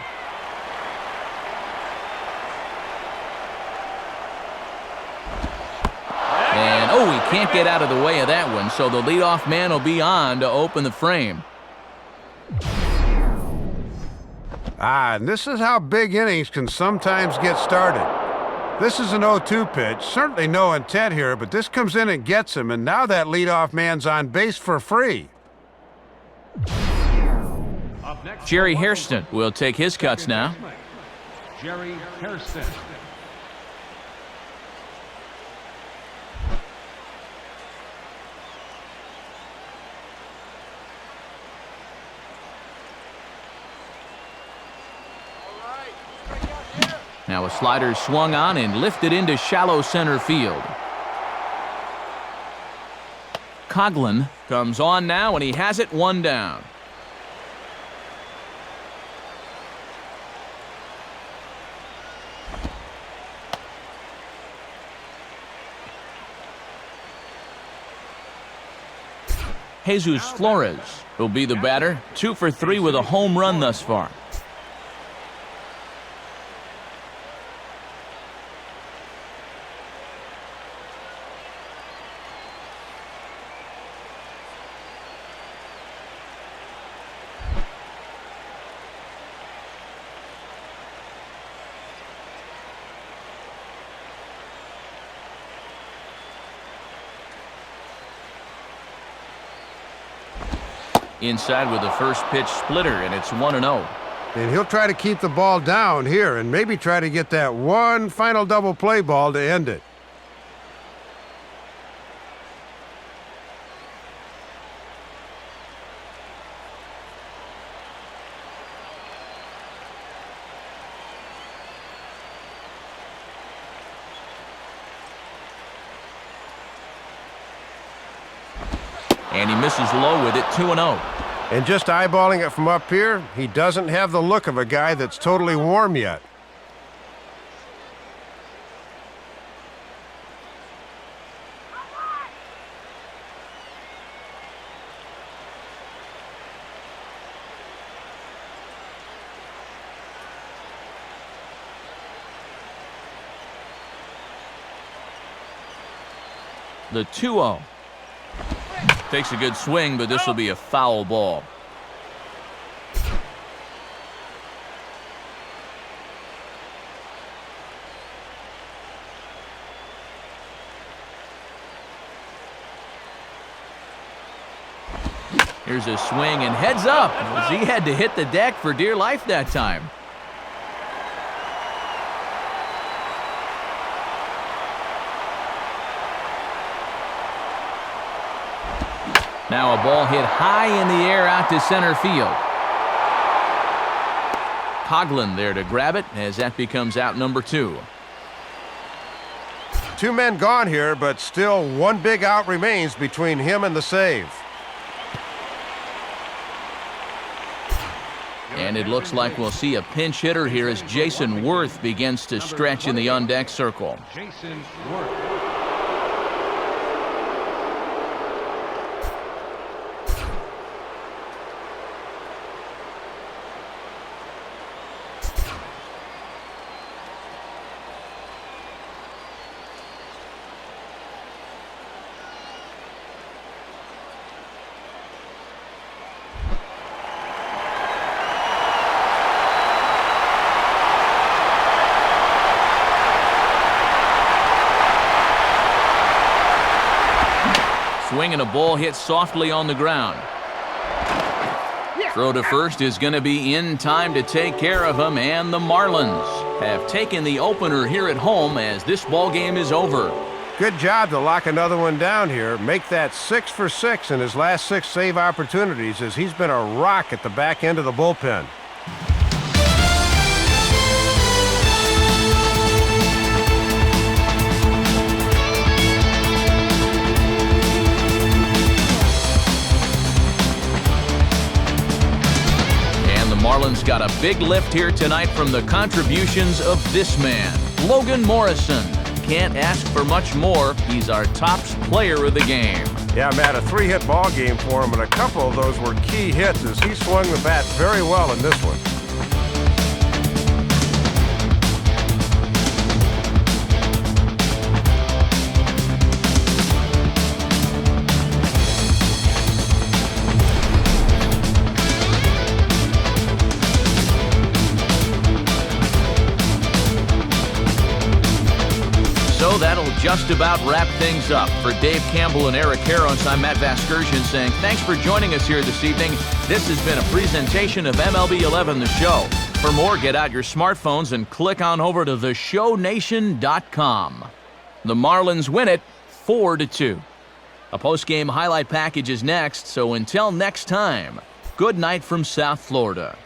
And, he can't get out of the way of that one, so the leadoff man will be on to open the frame. And this is how big innings can sometimes get started. This is an 0-2 pitch. Certainly no intent here, but this comes in and gets him, and now that leadoff man's on base for free. Jerry Hairston will take his cuts now. Jerry Hairston. Now a slider swung on and lifted into shallow center field. Coughlin comes on now, and he has it 1 down. Jesus Flores will be the batter. 2 for 3 with a home run thus far. Inside with the first pitch splitter, and it's 1-0. And he'll try to keep the ball down here and maybe try to get that one final double play ball to end it. And he misses low with it, 2-0. And just eyeballing it from up here, he doesn't have the look of a guy that's totally warm yet. The 2-0. Takes a good swing, but this will be a foul ball. Here's a swing and heads up, as he had to hit the deck for dear life that time. Now a ball hit high in the air out to center field. Coughlin there to grab it as that becomes out number 2. 2 men gone here, but still one big out remains between him and the save. And it looks like we'll see a pinch hitter here as Jason Worth begins to stretch in the on-deck circle. Jason Worth. Swing and a ball hit softly on the ground. Throw to first is going to be in time to take care of him, and the Marlins have taken the opener here at home as this ball game is over. Good job to lock another one down here. Make that 6 for 6 in his last 6 save opportunities, as he's been a rock at the back end of the bullpen. Marlins got a big lift here tonight from the contributions of this man, Logan Morrison. Can't ask for much more. He's our top player of the game. Yeah, Matt, a 3-hit ball game for him, and a couple of those were key hits as he swung the bat very well in this one. So that'll just about wrap things up. For Dave Campbell and Eric Harros, I'm Matt Vasgersian saying thanks for joining us here this evening. This has been a presentation of MLB 11 The Show. For more, get out your smartphones and click on over to theshownation.com. The Marlins win it 4-2. A post-game highlight package is next, so until next time, good night from South Florida.